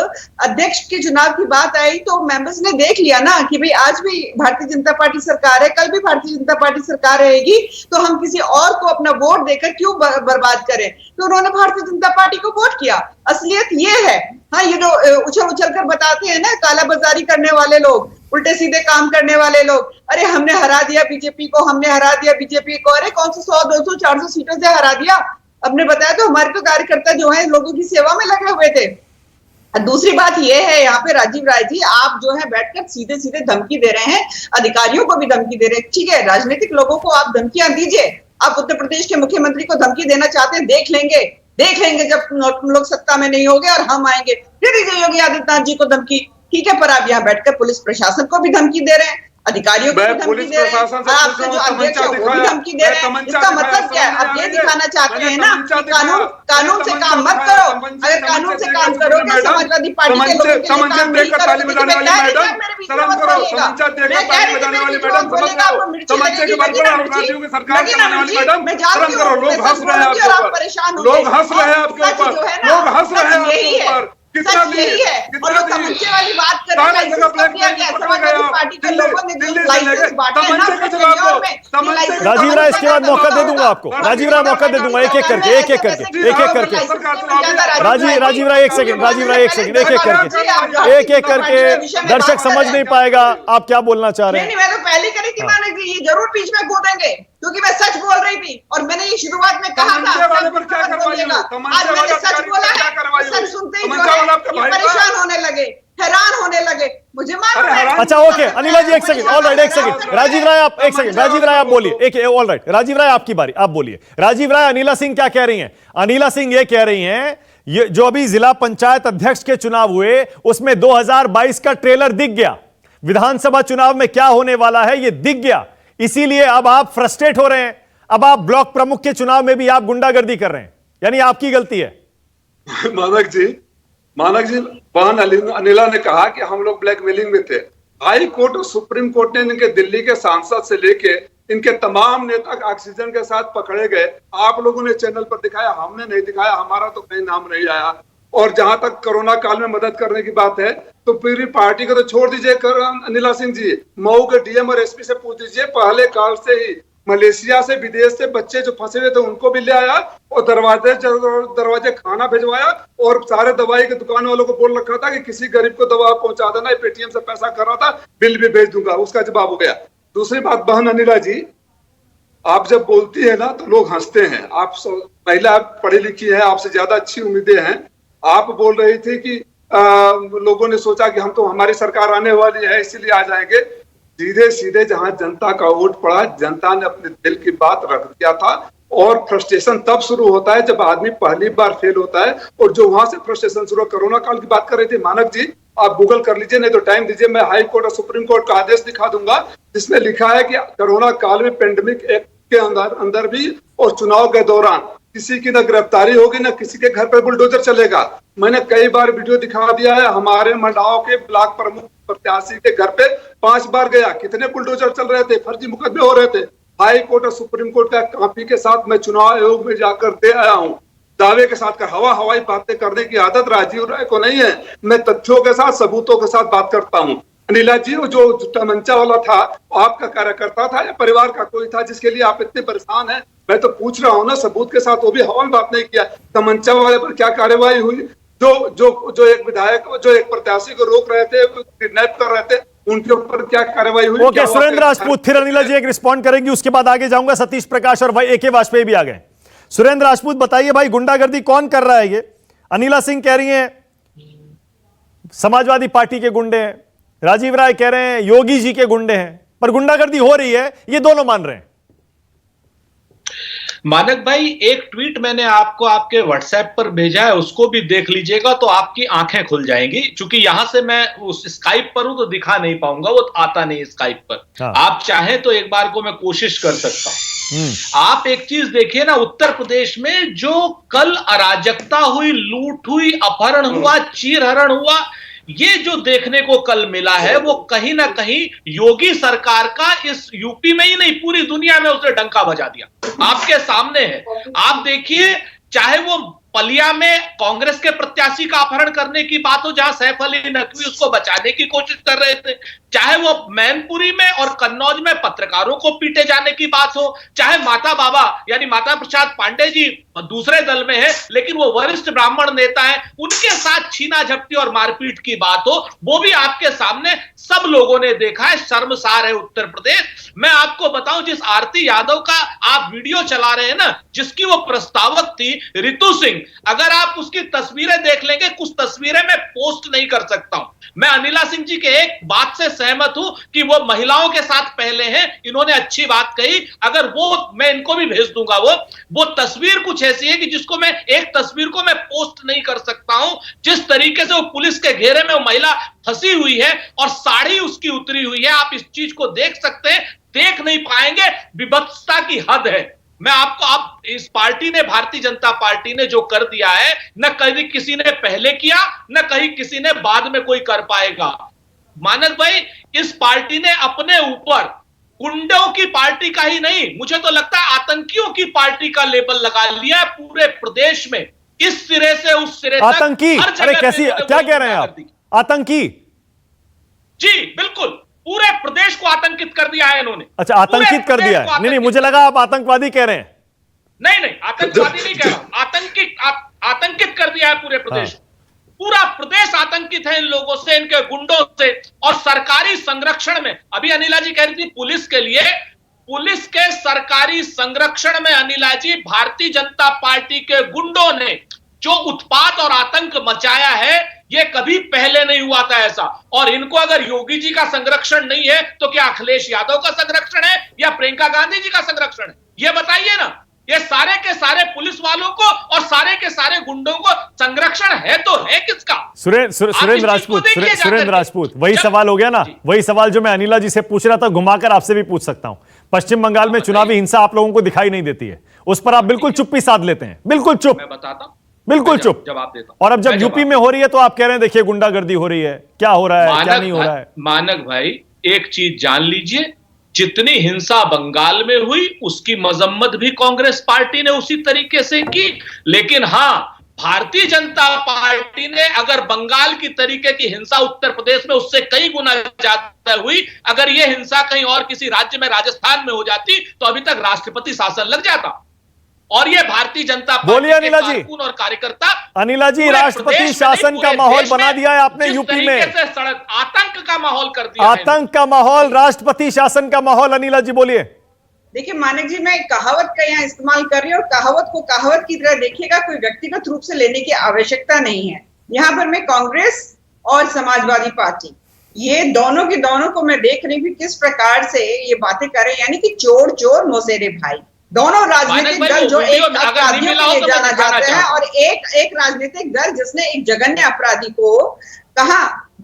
अध्यक्ष के चुनाव की बात आई तो मेंबर्स ने देख लिया ना कि भाई आज भी भारतीय जनता पार्टी सरकार है, कल भी भारतीय जनता पार्टी सरकार रहेगी, तो हम किसी और को अपना वोट देकर क्यों बर्बाद करें। तो उन्होंने भारतीय जनता पार्टी को वोट किया। असलियत ये है। हाँ, ये जो उछल कर बताते हैं ना कालाबाजारी करने वाले लोग, उल्टे सीधे काम करने वाले लोग, अरे हमने हरा दिया बीजेपी को, हमने हरा दिया बीजेपी को। अरे कौन सा 100, 200, 400 सीटों से हरा दिया? आपने बताया तो हमारे तो कार्यकर्ता जो है लोगों की सेवा में लगे हुए थे। दूसरी बात यह है, यहाँ पे राजीव राय जी आप जो है बैठकर सीधे सीधे धमकी दे रहे हैं, अधिकारियों को भी धमकी दे रहे हैं। ठीक है, राजनीतिक लोगों को आप धमकियां दीजिए। आप उत्तर प्रदेश के मुख्यमंत्री को धमकी देना चाहते हैं, देख लेंगे जब तुम लोग सत्ता में नहीं होगे और हम आएंगे फिर दीजिए योगी आदित्यनाथ जी को धमकी। ठीक है, पर आप यहाँ बैठकर पुलिस प्रशासन को भी धमकी दे रहे हैं, अधिकारियों को भी धमकी दे रहे हैं, आपके जो अध्यक्ष है वो भी धमकी दे रहे हैं। इसका मतलब क्या है? आप ये दिखाना चाहते हैं ना कि कानून से काम मत करो। अगर कानून से काम करोगे समाजवादी पार्टी के लोगों के लिए काम नहीं करोगे। कितना यही है। और वो तमंचे वाली बात कर रहे हैं, समाजवादी पार्टी के लोगों ने जो लाइसेंस बांटे हैं ना, राजीव राय इसके बाद मौका दे दूंगा आपको, राजीव राय मौका दे दूंगा एक एक करके राजीव राय एक सेकंड एक एक करके दर्शक समझ नहीं पाएगा आप क्या बोलना चाह रहे हैं। नहीं, मैं तो पहले करी थी मानक जी, ये जरूर बीच में कूदेंगे क्योंकि मैं सच बोल रही थी और मैंने ये शुरुआत में कहा था। आज मैंने सच बोला है, सच सुनते ही जो है परेशान होने लगे, हैरान होने लगे, मुझे मालूम है। अच्छा ओके, अनिला जी एक सेकंड, ऑलराइट एक सेकंड, राजीव राय आप एक सेकंड, राजीव राय आप बोलिए, एक ऑलराइट राजीव राय आपकी बारी, आप बोलिए। राजीव राय, अनिला सिंह क्या कह रही हैं? अनिला सिंह ये कह रही हैं ये जो अभी जिला पंचायत अध्यक्ष के चुनाव हुए उसमें 2022 का ट्रेलर दिख गया, विधानसभा चुनाव में क्या होने वाला है ये दिख गया, इसीलिए अब आप फ्रस्ट्रेट हो रहे हैं। अब आप ब्लॉक प्रमुख के चुनाव में भी आप गुंडागर्दी कर रहे हैं, यानी आपकी गलती है। मानक जी बहन अनिला ने कहा कि हम लोग ब्लैकमेलिंग में थे। हाई कोर्ट और सुप्रीम कोर्ट ने इनके दिल्ली के सांसद से लेके इनके तमाम नेता ऑक्सीजन के साथ पकड़े गए। आप लोगों ने चैनल पर दिखाया, हमने नहीं दिखाया, हमारा तो कहीं नाम नहीं आया। और जहां तक कोरोना काल में मदद करने की बात है तो पूरी पार्टी को तो छोड़ दीजिए। अनिला सिंह जी, मऊ के डीएम और एसपी से पूछ दीजिए, पहले काल से ही मलेशिया से विदेश से बच्चे जो फंसे हुए थे उनको भी ले आया और दरवाजे खाना भिजवाया और सारे दवाई के दुकान वालों को बोल रखा था कि किसी गरीब को दवा पहुंचा देना, पेटीएम से पैसा कर रहा था, बिल भी भेज दूंगा, उसका जवाब हो गया। दूसरी बात बहन अनिला जी, आप जब बोलती है ना तो लोग हंसते हैं। आप महिला पढ़ी लिखी है, आपसे ज्यादा अच्छी उम्मीदें हैं। आप बोल रही थी कि लोगों ने सोचा कि हम तो हमारी सरकार आने वाली है इसीलिए आ जाएंगे। सीधे सीधे जहां जनता का वोट पड़ा, जनता ने अपने दिल की बात रख दिया था। और फ्रस्ट्रेशन तब शुरू होता है जब आदमी पहली बार फेल होता है, और जो वहां से फ्रस्ट्रेशन शुरू। कोरोना काल की बात कर रही थी मानक जी, आप गूगल कर लीजिए, नहीं तो टाइम दीजिए, मैं हाई कोर्ट और सुप्रीम कोर्ट का आदेश दिखा दूंगा जिसमें लिखा है कि कोरोना काल में पेंडेमिक एक्ट के अंदर भी और चुनाव के दौरान किसी की न गिरफ्तारी होगी न किसी के घर पर बुलडोजर चलेगा। मैंने कई बार वीडियो दिखा दिया है, हमारे मंडाओं के ब्लॉक प्रमुख प्रत्याशी के घर पे 5 बार गया, कितने बुलडोजर चल रहे थे, फर्जी मुकदमे हो रहे थे। हाई कोर्ट और सुप्रीम कोर्ट का कॉपी के साथ मैं चुनाव आयोग में जाकर दे आया हूँ। दावे के साथ हवाई बातें करने की आदत राजीव राय को नहीं है। मैं तथ्यों के साथ, सबूतों के साथ बात करता हूँ। अनिला जी, जो तमंचा वाला था आपका कार्यकर्ता था या परिवार का कोई था जिसके लिए आप इतने परेशान हैं? मैं तो पूछ रहा हूँ ना सबूत के साथ, वो भी हवा में बात नहीं किया। तमंचा वाले पर क्या कार्रवाई हुई? जो एक विधायक, जो एक प्रत्याशी को रोक रहे थे, किडनैप कर रहे थे, उनके ऊपर क्या कार्रवाई हुई? ओके, सुरेंद्र राजपूत, फिर अनिला जी एक रिस्पॉन्ड करेंगी, उसके बाद आगे जाऊंगा। सतीश प्रकाश और भाई AK वाजपेयी भी आ गए। सुरेंद्र राजपूत बताइए भाई, गुंडागर्दी कौन कर रहा है? ये अनिला सिंह कह रही हैं समाजवादी पार्टी के गुंडे हैं, राजीव राय कह रहे हैं योगी जी के गुंडे हैं, पर गुंडागर्दी हो रही है, ये दोनों मान रहे हैं। मानक भाई, एक ट्वीट मैंने आपको आपके व्हाट्सएप पर भेजा है, उसको भी देख लीजिएगा तो आपकी आंखें खुल जाएंगी। क्योंकि यहां से मैं उस स्काइप पर हूं तो दिखा नहीं पाऊंगा, वो आता नहीं स्काइप पर। हाँ। आप चाहें तो एक बार को मैं कोशिश कर सकता हूं। आप एक चीज देखिए ना, उत्तर प्रदेश में जो कल अराजकता हुई, लूट हुई, अपहरण हुआ, चीरहरण हुआ, ये जो देखने को कल मिला है, वो कहीं ना कहीं योगी सरकार का इस यूपी में ही नहीं, पूरी दुनिया में उसने डंका बजा दिया। आपके सामने है, आप देखिए, चाहे वो पलिया में कांग्रेस के प्रत्याशी का अपहरण करने की बात हो, जहां सैफ अली नकवी उसको बचाने की कोशिश कर रहे थे, चाहे वो मैनपुरी में और कन्नौज में पत्रकारों को पीटे जाने की बात हो, चाहे माता बाबा यानी माता प्रसाद पांडे जी दूसरे दल में है लेकिन वो वरिष्ठ ब्राह्मण नेता है, उनके साथ छीना झपटी और मारपीट की बात हो, वो भी आपके सामने सब लोगों ने देखा है। शर्मसार है उत्तर प्रदेश। मैं आपको बताऊं, जिस आरती यादव का आप वीडियो चला रहे हैं ना, जिसकी वो प्रस्तावक थी रितु सिंह, अगर आप उसकी तस्वीरें देख लेंगे, कुछ तस्वीरें मैं पोस्ट नहीं कर सकता हूं। मैं अनिला सिंह जी के एक बात से सहमत हूं कि वो महिलाओं के साथ पहले हैं, इन्होंने अच्छी बात कही, अगर वो मैं इनको भी भेज दूंगा। वो तस्वीर कुछ ऐसी है कि जिसको मैं एक तस्वीर को मैं पोस्ट नहीं कर सकता हूं। जिस तरीके से वो पुलिस के घेरे में वो महिला फंसी हुई है और साड़ी उसकी उतरी हुई है, आप इस चीज को देख सकते हैं, देख नहीं पाएंगे, विभत्सता की हद है। मैं आपको, आप इस पार्टी ने, भारतीय जनता पार्टी ने जो कर दिया है, न कहीं किसी ने पहले किया, न कहीं किसी ने बाद में कोई कर पाएगा। मानस भाई, इस पार्टी ने अपने ऊपर गुंडों की पार्टी का ही नहीं, मुझे तो लगता है आतंकियों की पार्टी का लेबल लगा लिया है पूरे प्रदेश में, इस सिरे से उस सिरे तक। आतंकी? अरे कैसी, क्या कह रहे हैं आप? आतंकी? जी बिल्कुल, पूरे प्रदेश को आतंकित कर दिया है इन्होंने। अच्छा, आतंकित कर दिया है। नहीं, मुझे लगा आप आतंकवादी कह रहे हैं। नहीं, आतंकवादी नहीं कह रहा, आतंकित कर दिया है पूरे प्रदेश। पूरा प्रदेश आतंकित है इन लोगों से, इनके गुंडों से। और सरकारी संरक्षण में, अभी अनिला जी कह रही थी पुलिस के लिए, पुलिस के सरकारी संरक्षण में अनिला जी, भारतीय जनता पार्टी के गुंडों ने जो उत्पात और आतंक मचाया है, ये कभी पहले नहीं हुआ था ऐसा। और इनको अगर योगी जी का संरक्षण नहीं है तो क्या अखिलेश यादव का संरक्षण है या प्रियंका गांधी जी का संरक्षण है? ये बताइए ना। ये सारे के सारे पुलिस वालों को और सारे के सारे गुंडों को संरक्षण है तो है किसका? सुरेंद्र राजपूत, वही सवाल हो गया ना, वही सवाल जो मैं अनिला जी से पूछ रहा था, घुमाकर आपसे भी पूछ सकता हूं। पश्चिम बंगाल में चुनावी हिंसा आप लोगों को दिखाई नहीं देती है, उस पर आप बिल्कुल चुप्पी साध लेते हैं, बिल्कुल चुप। मैं बताता हूं, बिल्कुल चुप। जवाब देता हूं। और अब जब यूपी में हो रही है तो आप कह रहे हैं देखिए गुंडागर्दी हो रही है, क्या हो रहा है, क्या नहीं हो रहा है? मानक भाई, एक चीज जान लीजिए, जितनी हिंसा बंगाल में हुई उसकी मजम्मत भी कांग्रेस पार्टी ने उसी तरीके से की। लेकिन हां, भारतीय जनता पार्टी ने अगर बंगाल की तरीके की हिंसा उत्तर प्रदेश में उससे कई गुना ज्यादा हुई, अगर यह हिंसा कहीं और किसी राज्य में, राजस्थान में हो जाती तो अभी तक राष्ट्रपति शासन लग जाता। और ये भारतीय जनता पार्टी के कारकुन और कार्यकर्ता, अनिला जी, राष्ट्रपति शासन का माहौल बना दिया है आपने यूपी में, आतंक का माहौल कर दिया, आतंक का माहौल, राष्ट्रपति शासन का माहौल। अनिला जी बोलिए। देखिए मानिक जी, मैं एक कहावत का यहाँ इस्तेमाल कर रही हूँ और कहावत को कहावत की तरह देखिएगा, कोई व्यक्तिगत रूप से लेने की आवश्यकता नहीं है। यहाँ पर मैं कांग्रेस और समाजवादी पार्टी, ये दोनों के दोनों को मैं देख रही हूँ किस प्रकार से ये बातें कर रहे हैं, यानी कि चोर चोर मौसेरे भाई। दोनों राजनीतिक दल जो एक अपराधियों को ले जाना चाहते हैं और एक राजनीतिक दल जिसने एक जघन्य अपराधी को कहा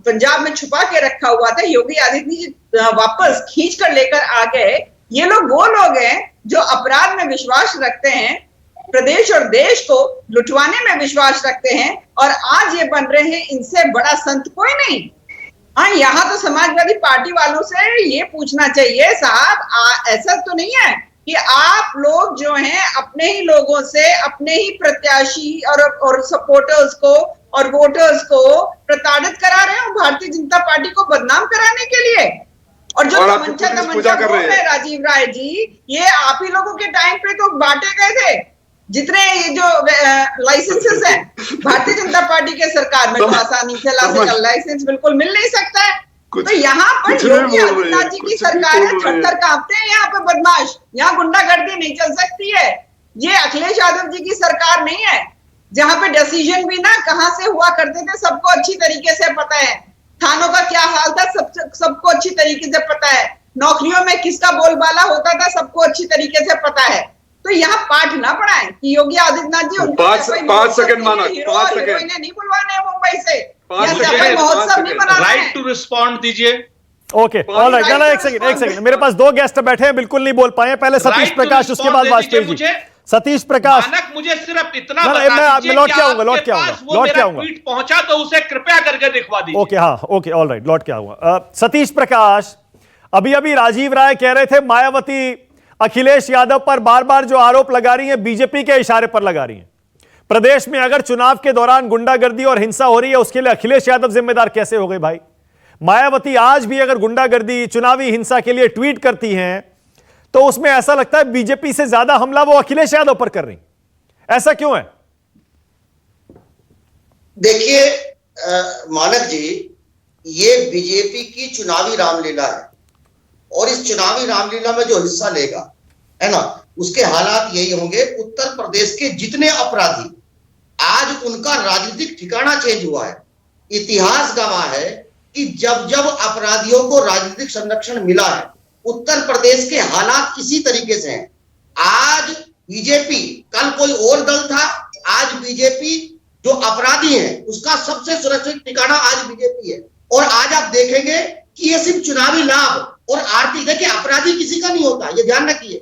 पंजाब में छुपा के रखा हुआ था, योगी आदित्यनाथ वापस खींच कर लेकर आ गए। ये लोग वो लोग हैं जो अपराध में विश्वास रखते हैं, प्रदेश और देश को लुटवाने में विश्वास रखते हैं, और आज ये बन रहे हैं इनसे बड़ा संत कोई नहीं। हाँ, यहाँ तो समाजवादी पार्टी वालों से ये पूछना चाहिए, साहब ऐसा तो नहीं है कि आप लोग जो हैं अपने ही लोगों से, अपने ही प्रत्याशी और सपोर्टर्स को और वोटर्स को प्रताड़ित करा रहे हो भारतीय जनता पार्टी को बदनाम कराने के लिए। और जो तमंचा बोल रहे राजीव राय जी, ये आप ही लोगों के टाइम पे तो बांटे गए थे। जितने ये जो लाइसेंसेस हैं भारतीय जनता पार्टी के सरकार में, तो आसानी से लाइसेंस बिल्कुल मिल नहीं सकता है। तो यहाँ पर योगी आदित्यनाथ जी की सरकार है, थर कांपते हैं यहाँ पे बदमाश, यहाँ गुंडागर्दी नहीं चल सकती है। ये अखिलेश यादव जी की सरकार नहीं है, जहाँ पे डिसीजन भी ना कहाँ से हुआ करते थे सबको अच्छी तरीके से पता है, थानों का क्या हाल था सबको अच्छी तरीके से पता है, नौकरियों में किसका बोलबाला होता था सबको अच्छी तरीके से पता है। तो यहाँ पाठ ना पढ़ाएं कि योगी आदित्यनाथ जी उनको 5 सेकंड माना, 5 सेकंड नहीं बुलवाने हैं मुंबई से, महोत्सव नहीं बनाना है। राइट टू रिस्पॉन्ड दीजिए। ओके, ऑलराइट, ना एक सेकंड, मेरे पास 2 गेस्ट बैठे हैं, बिल्कुल नहीं बोल पाए। पहले सतीश प्रकाश, उसके बाद वाजपेयी जी। सतीश प्रकाश, मानक मुझे सिर्फ इतना मैं बता दीजिए लौट कि के आऊंगा, आपके लौट के पास आऊंगा, वो लौट के मेरा आऊंगा। ट्वीट पहुंचा तो उसे कृपया करके दिखवा दीजिए। ओके, हाँ, ओके, ऑलराइट, लौट के आऊंगा। सतीश प्रकाश, अभी राजीव राय कह रहे थे मायावती अखिलेश यादव पर बार बार जो आरोप लगा रही है बीजेपी के इशारे पर लगा रही है। प्रदेश में अगर चुनाव के दौरान गुंडागर्दी और हिंसा हो रही है उसके लिए अखिलेश यादव जिम्मेदार कैसे हो गए भाई? मायावती आज भी अगर गुंडागर्दी, चुनावी हिंसा के लिए ट्वीट करती हैं तो उसमें ऐसा लगता है बीजेपी से ज्यादा हमला वो अखिलेश यादव पर कर रही। ऐसा क्यों है? देखिए मानक जी, ये बीजेपी की चुनावी रामलीला है और इस चुनावी रामलीला में जो हिस्सा लेगा, है ना, उसके हालात यही होंगे। उत्तर प्रदेश के जितने अपराधी, आज उनका राजनीतिक ठिकाना चेंज हुआ है। इतिहास गवाह है कि जब जब अपराधियों को राजनीतिक संरक्षण मिला है, उत्तर प्रदेश के हालात इसी तरीके से हैं। आज बीजेपी, कल कोई और दल था, आज बीजेपी जो अपराधी है उसका सबसे सुरक्षित ठिकाना आज बीजेपी है। और आज आप देखेंगे कि ये सिर्फ चुनावी लाभ और आर्थिक, देखिए अपराधी किसी का नहीं होता, ये ध्यान रखिए,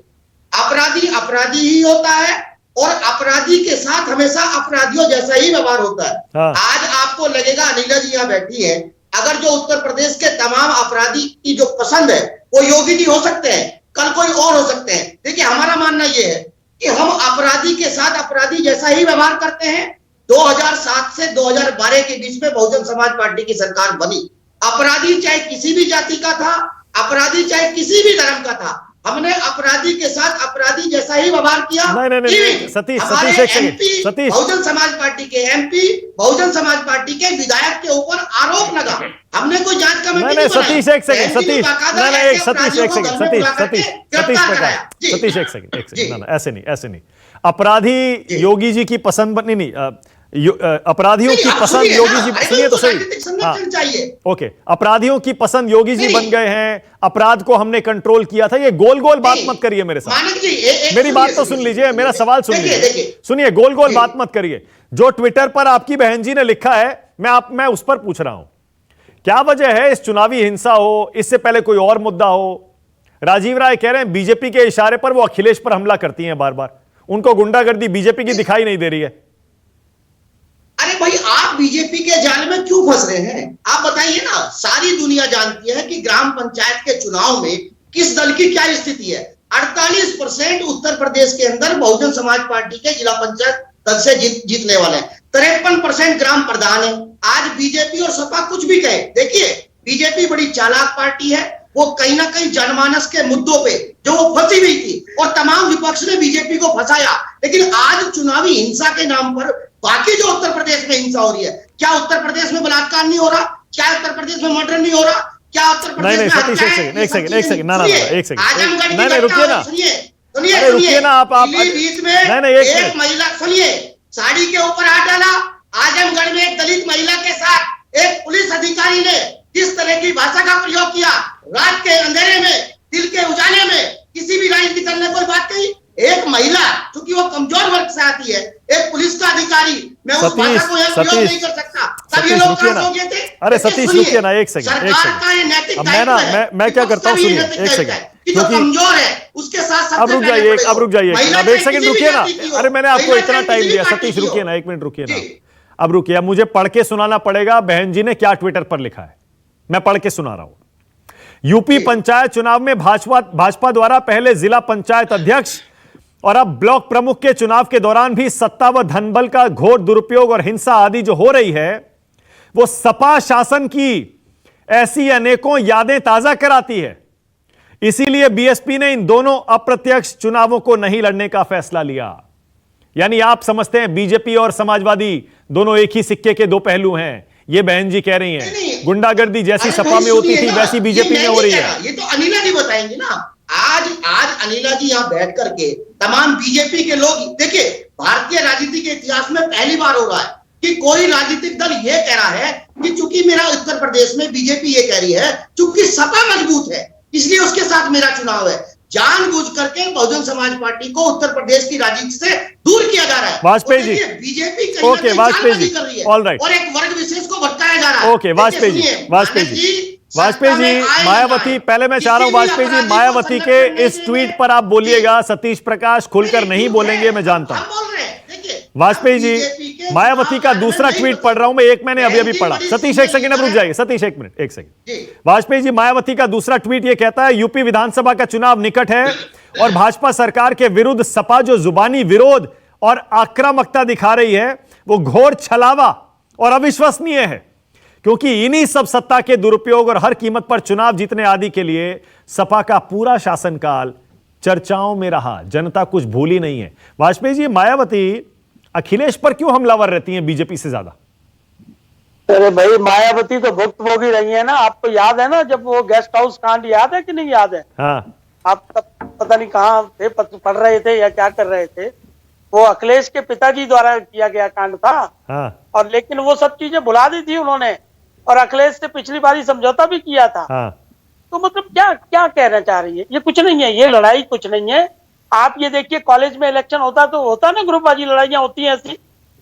अपराधी अपराधी ही होता है और अपराधी के साथ हमेशा अपराधियों जैसा ही व्यवहार होता है। हाँ। आज आपको लगेगा, अनिला जी यहाँ बैठी है, अगर जो उत्तर प्रदेश के तमाम अपराधी की जो पसंद है वो योगी जी हो सकते हैं, कल कोई और हो सकते हैं। देखिए हमारा मानना यह है कि हम अपराधी के साथ अपराधी जैसा ही व्यवहार करते हैं। 2007 से 2012 के बीच में बहुजन समाज पार्टी की सरकार बनी। अपराधी चाहे किसी भी जाति का था, अपराधी चाहे किसी भी धर्म का था, हमने अपराधी के साथ अपराधी जैसा ही व्यवहार किया। नहीं, सतीश एक सेकंड, सतीश, बहुजन समाज पार्टी के एमपी, बहुजन समाज पार्टी के विधायक के ऊपर आरोप लगा, हमने कोई जांच कमेटी नहीं बनाई। सतीश एक सेकंड, सतीश एक सेकंड, ना ऐसे नहीं। अपराधी योगी जी की पसंद नहीं, अपराधियों की पसंद योगी जी, सुनिए तो सही, हाँ, ओके, अपराधियों की पसंद योगी जी बन गए हैं, अपराध को हमने कंट्रोल किया था। ये गोल बात मत करिए मेरे साथ, मेरी बात तो सुन लीजिए, मेरा सवाल सुन लीजिए, सुनिए, गोल बात मत करिए। जो ट्विटर पर आपकी बहन जी ने लिखा है, मैं उस पर पूछ रहा हूं, क्या वजह है इस चुनावी हिंसा हो, इससे पहले कोई और मुद्दा हो? राजीव राय कह रहे हैं बीजेपी के इशारे पर वो अखिलेश पर हमला करती हैं बार बार, उनको गुंडागर्दी बीजेपी की दिखाई नहीं दे रही है। अरे भाई, आप बीजेपी के जाल में क्यों फंस रहे हैं? आप बताइए ना। सारी दुनिया जानती है कि ग्राम पंचायत के चुनाव में किस दल की क्या स्थिति है। 48% उत्तर प्रदेश के अंदर बहुजन समाज पार्टी के जिला पंचायत दल से जीतने वाले हैं। 53% ग्राम प्रधान है। आज बीजेपी और सपा कुछ भी कहे, देखिए बीजेपी बड़ी चालाक पार्टी है, वो कहीं ना कहीं जनमानस के मुद्दों पे जो वो फंसी हुई थी और तमाम विपक्ष ने बीजेपी को फंसाया। लेकिन आज चुनावी हिंसा के नाम पर बाकी जो उत्तर प्रदेश में हिंसा हो रही है, क्या उत्तर प्रदेश में बलात्कार नहीं हो रहा? क्या उत्तर प्रदेश में मर्डर नहीं हो रहा? क्या उत्तर प्रदेश में सतीश एक सेकंड, एक सेकंड, रुकिए ना, सुनिए ना, आप बीच में एक महिला, सुनिए, साड़ी के ऊपर हाथ डाला। आजमगढ़ में एक दलित महिला के साथ एक पुलिस अधिकारी ने किस तरह की भाषा का प्रयोग किया, रात के अंधेरे में, दिल के उजाले में, किसी भी राजनीति करने कोई बात कही। एक महिला, क्योंकि वो कमजोर वर्ग से आती है, एक पुलिस का अधिकारी, मैं उस भाषा को प्रयोग नहीं कर सकता। तब ये लोग कहां गए थे? अरे सतीश रुकिए ना, एक सेकंड, मैं क्या करता हूँ, सुनिए एक सेकंड, क्योंकि कमजोर है उसके साथ अब रुक जाइए, अब एक सेकंड रुकिए ना। अरे मैंने आपको इतना टाइम दिया, सतीश रुकिए ना, 1 मिनट रुकिए ना, अब रुकिए, मुझे पढ़ के सुनाना पड़ेगा बहन जी ने क्या ट्विटर पर लिखा है, मैं पढ़ के सुना रहा हूं। यूपी पंचायत चुनाव में भाजपा द्वारा पहले जिला पंचायत अध्यक्ष और अब ब्लॉक प्रमुख के चुनाव के दौरान भी सत्ता व धनबल का घोर दुरुपयोग और हिंसा आदि जो हो रही है, वो सपा शासन की ऐसी अनेकों यादें ताजा कराती है। इसीलिए बीएसपी ने इन दोनों अप्रत्यक्ष चुनावों को नहीं लड़ने का फैसला लिया। यानी आप समझते हैं बीजेपी और समाजवादी दोनों एक ही सिक्के के दो पहलू हैं, ये बहन जी कह रही हैं। गुंडागर्दी जैसी सपा में होती थी वैसी बीजेपी में हो रही है। ये तो अनिला जी बताएंगे ना। आज अनिला जी यहाँ बैठ करके तमाम बीजेपी के लोग, देखिए भारतीय राजनीति के इतिहास में पहली बार हो रहा है कि कोई राजनीतिक दल ये कह रहा है कि चूंकि मेरा उत्तर प्रदेश में बीजेपी ये कह रही है चूंकि सपा मजबूत है इसलिए उसके साथ मेरा चुनाव है, जानबूझ करके बहुजन समाज पार्टी को उत्तर प्रदेश की राजनीति से दूर किया जा रहा है। Vajpayee ji, BJP okay Vajpayee ji, all right, और एक वर्ग विशेष को भटकाया जा रहा है। ओके वाजपेयी जी, वाजपेयी जी, मायावती, पहले मैं चाह रहा हूं वाजपेयी जी मायावती के इस ट्वीट पर आप बोलिएगा। सतीश प्रकाश खुलकर नहीं बोलेंगे, मैं जानता हूं। वाजपेयी जी, मायावती का दूसरा ट्वीट पढ़ रहा हूं मैं, एक मैंने अभी पढ़ा। सतीश एक सेकंड, अब रुक जाइए सतीश, एक मिनट, एक सेकंड। वाजपेयी जी, मायावती का दूसरा ट्वीट ये कहता है यूपी विधानसभा का चुनाव निकट है और भाजपा सरकार के विरुद्ध सपा जो जुबानी विरोध और आक्रामकता दिखा रही है वो घोर छलावा और अविश्वसनीय है, क्योंकि इन्हीं सब सत्ता के दुरुपयोग और हर कीमत पर चुनाव जीतने आदि के लिए सपा का पूरा शासनकाल चर्चाओं में रहा, जनता कुछ भूली नहीं है। वाजपेयी जी, मायावती अखिलेश पर क्यों हमलावर रहती हैं बीजेपी से ज्यादा? अरे भाई, मायावती तो भुक्तभोगी रही है ना। आपको याद है ना जब वो गेस्ट हाउस कांड, याद है कि नहीं याद है? हाँ। आप तब पता नहीं कहाँ थे, पढ़ रहे थे या क्या कर रहे थे। वो अखिलेश के पिताजी द्वारा किया गया कांड था। हाँ। और लेकिन वो सब चीजें भुला दी थी उन्होंने, और अखिलेश से पिछली बारी समझौता भी किया था। हाँ। तो मतलब क्या क्या कहना चाह रही है? ये कुछ नहीं है, ये लड़ाई कुछ नहीं है। आप ये देखिए, कॉलेज में इलेक्शन होता तो होता ना, ग्रुपबाजी लड़ाइयां होती हैं ऐसी।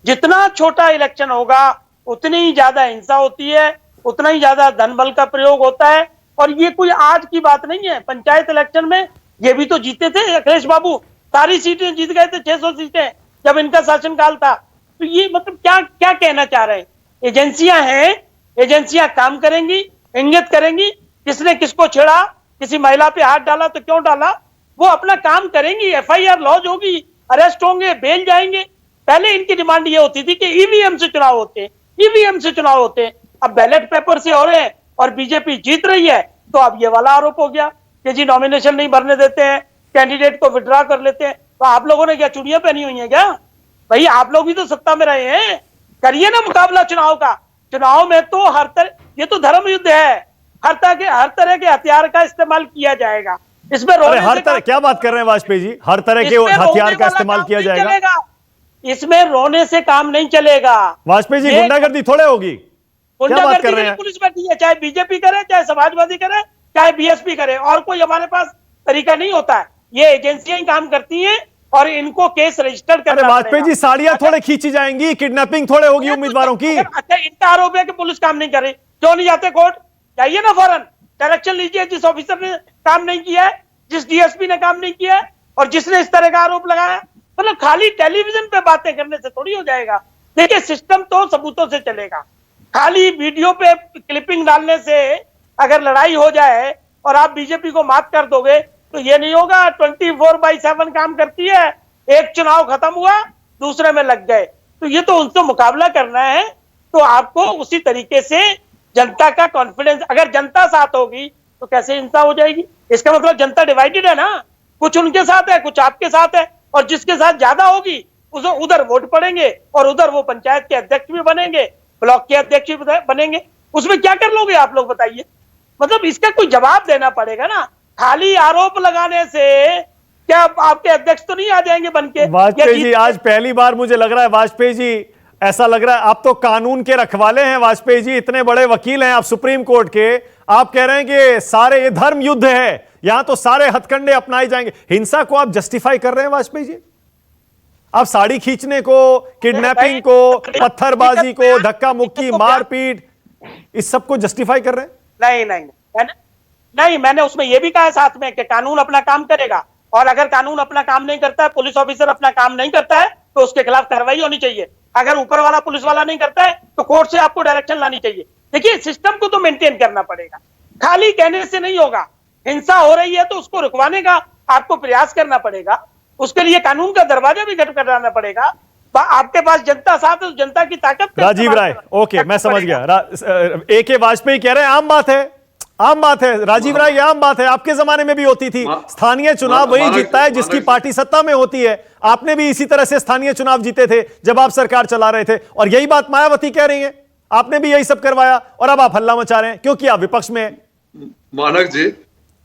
जितना छोटा इलेक्शन होगा उतनी ही ज्यादा हिंसा होती है, उतना ही ज्यादा धन बल का प्रयोग होता है। और ये कोई आज की बात नहीं है। पंचायत इलेक्शन में ये भी तो जीते थे अखिलेश बाबू, सारी सीटें जीत गए थे, 600 सीटें जब इनका शासनकाल था। तो ये मतलब क्या क्या कहना चाह रहे हैं? एजेंसियां हैं, एजेंसियां काम करेंगी, इंगित करेंगी, किसने किसको छेड़ा, किसी महिला पे हाथ डाला तो क्यों डाला, वो अपना काम करेंगी। एफआईआर लॉन्च होगी, अरेस्ट होंगे, बेल जाएंगे। पहले इनकी डिमांड ये होती थी कि ईवीएम से चुनाव होते हैं, ईवीएम से चुनाव होते हैं। अब बैलेट पेपर से हो रहे हैं और बीजेपी जीत रही है, तो अब ये वाला आरोप हो गया कि जी नॉमिनेशन नहीं भरने देते हैं, कैंडिडेट को विड्रॉ कर लेते हैं। तो आप लोगों ने क्या चूड़ियां पहनी हुई है क्या? भाई आप लोग भी तो सत्ता में रहे हैं, करिए ना मुकाबला चुनाव का। चुनाव में तो हर तरह, ये तो धर्म युद्ध है, हर तरह के हथियार का इस्तेमाल किया जाएगा। इसमें हर तरह, क्या बात कर रहे हैं वाजपेयी जी? हर तरह के हथियार का इस्तेमाल किया जाएगा? इसमें रोने से काम नहीं चलेगा वाजपेयी जी। गुंडागर्दी थोड़े होगी, क्या बात कर रहे हैं? पुलिस बैठी है, चाहे बीजेपी करे, चाहे समाजवादी करे, चाहे बीएसपी करे, और कोई हमारे पास तरीका नहीं होता है। ये एजेंसियां ही काम करती हैं और इनको केस रजिस्टर करना पड़ेगा। वाजपेयी जी, साड़ियां थोड़े खींची जाएंगी, किडनैपिंग थोड़े होगी उम्मीदवारों की। अच्छा, इनका आरोप है कि पुलिस काम नहीं कर रही, क्यों नहीं जाते कोर्ट? जाइए ना फौरन, डायरेक्शन लीजिए। जिस ऑफिसर ने काम नहीं किया है, जिस डीएसपी ने काम नहीं किया है, और जिसने इस तरह का आरोप लगाया, मतलब खाली टेलीविजन पे बातें करने से थोड़ी हो जाएगा। देखिए, सिस्टम तो सबूतों से चलेगा। खाली वीडियो पे क्लिपिंग डालने से अगर लड़ाई हो जाए और आप बीजेपी को मात कर दोगे तो ये नहीं होगा। 24/7 काम करती है। एक चुनाव खत्म हुआ, दूसरे में लग गए, तो ये तो उनसे मुकाबला करना है। तो आपको उसी तरीके से जनता का कॉन्फिडेंस, अगर जनता साथ होगी तो कैसे हिंसा हो जाएगी? इसका मतलब जनता डिवाइडेड है ना, कुछ उनके साथ है, कुछ आपके साथ है, और जिसके साथ ज्यादा होगी उधर वोट पड़ेंगे और उधर वो पंचायत के अध्यक्ष भी बनेंगे, ब्लॉक के अध्यक्ष भी बनेंगे। उसमें क्या कर लोगे आप लोग बताइए? मतलब इसका कोई जवाब देना पड़ेगा ना। खाली आरोप लगाने से क्या आपके अध्यक्ष तो नहीं आ जाएंगे बनके? वाजपेयी जी, आज पहली बार मुझे लग रहा है वाजपेयी जी, ऐसा लग रहा है आप तो कानून के रखवाले हैं वाजपेयी जी, इतने बड़े वकील हैं आप सुप्रीम कोर्ट के। आप कह रहे हैं कि सारे ये धर्म युद्ध है, यहां तो सारे हथकंडे अपनाए जाएंगे। हिंसा को आप जस्टिफाई कर रहे हैं वाजपेयी जी? आप साड़ी खींचने को, किडनैपिंग को, पत्थरबाजी को, धक्का मुक्की, मारपीट, इस सब को जस्टिफाई कर रहे हैं? नहीं, मैंने उसमें यह भी कहा साथ में कि कानून अपना काम करेगा, और अगर कानून अपना काम नहीं करता है, पुलिस ऑफिसर अपना काम नहीं करता है, तो उसके खिलाफ कार्रवाई होनी चाहिए। अगर ऊपर वाला पुलिस वाला नहीं करता है तो कोर्ट से आपको डायरेक्शन लानी चाहिए। देखिए, सिस्टम को तो मेंटेन करना पड़ेगा, खाली कहने से नहीं होगा। हिंसा हो रही है तो उसको रुकवाने का आपको प्रयास करना पड़ेगा, उसके लिए कानून का दरवाजा भी खटखटाना पड़ेगा। आपके पास जनता साथ है, जनता की ताकत। राजीव राय, ओके, मैं समझ गया। ए के वाजपेयी कह रहे हैं आम बात है, आम बात है राजीव राय, ये आम बात है, आपके जमाने में भी होती थी। स्थानीय चुनाव वही जीतता है जिसकी पार्टी सत्ता में होती है। आपने भी इसी तरह से स्थानीय चुनाव जीते थे जब आप सरकार चला रहे थे, और यही बात मायावती कह रही है। आपने भी यही सब करवाया और अब आप हल्ला मचा रहे हैं क्योंकि आप विपक्ष में हैं। मानक जी,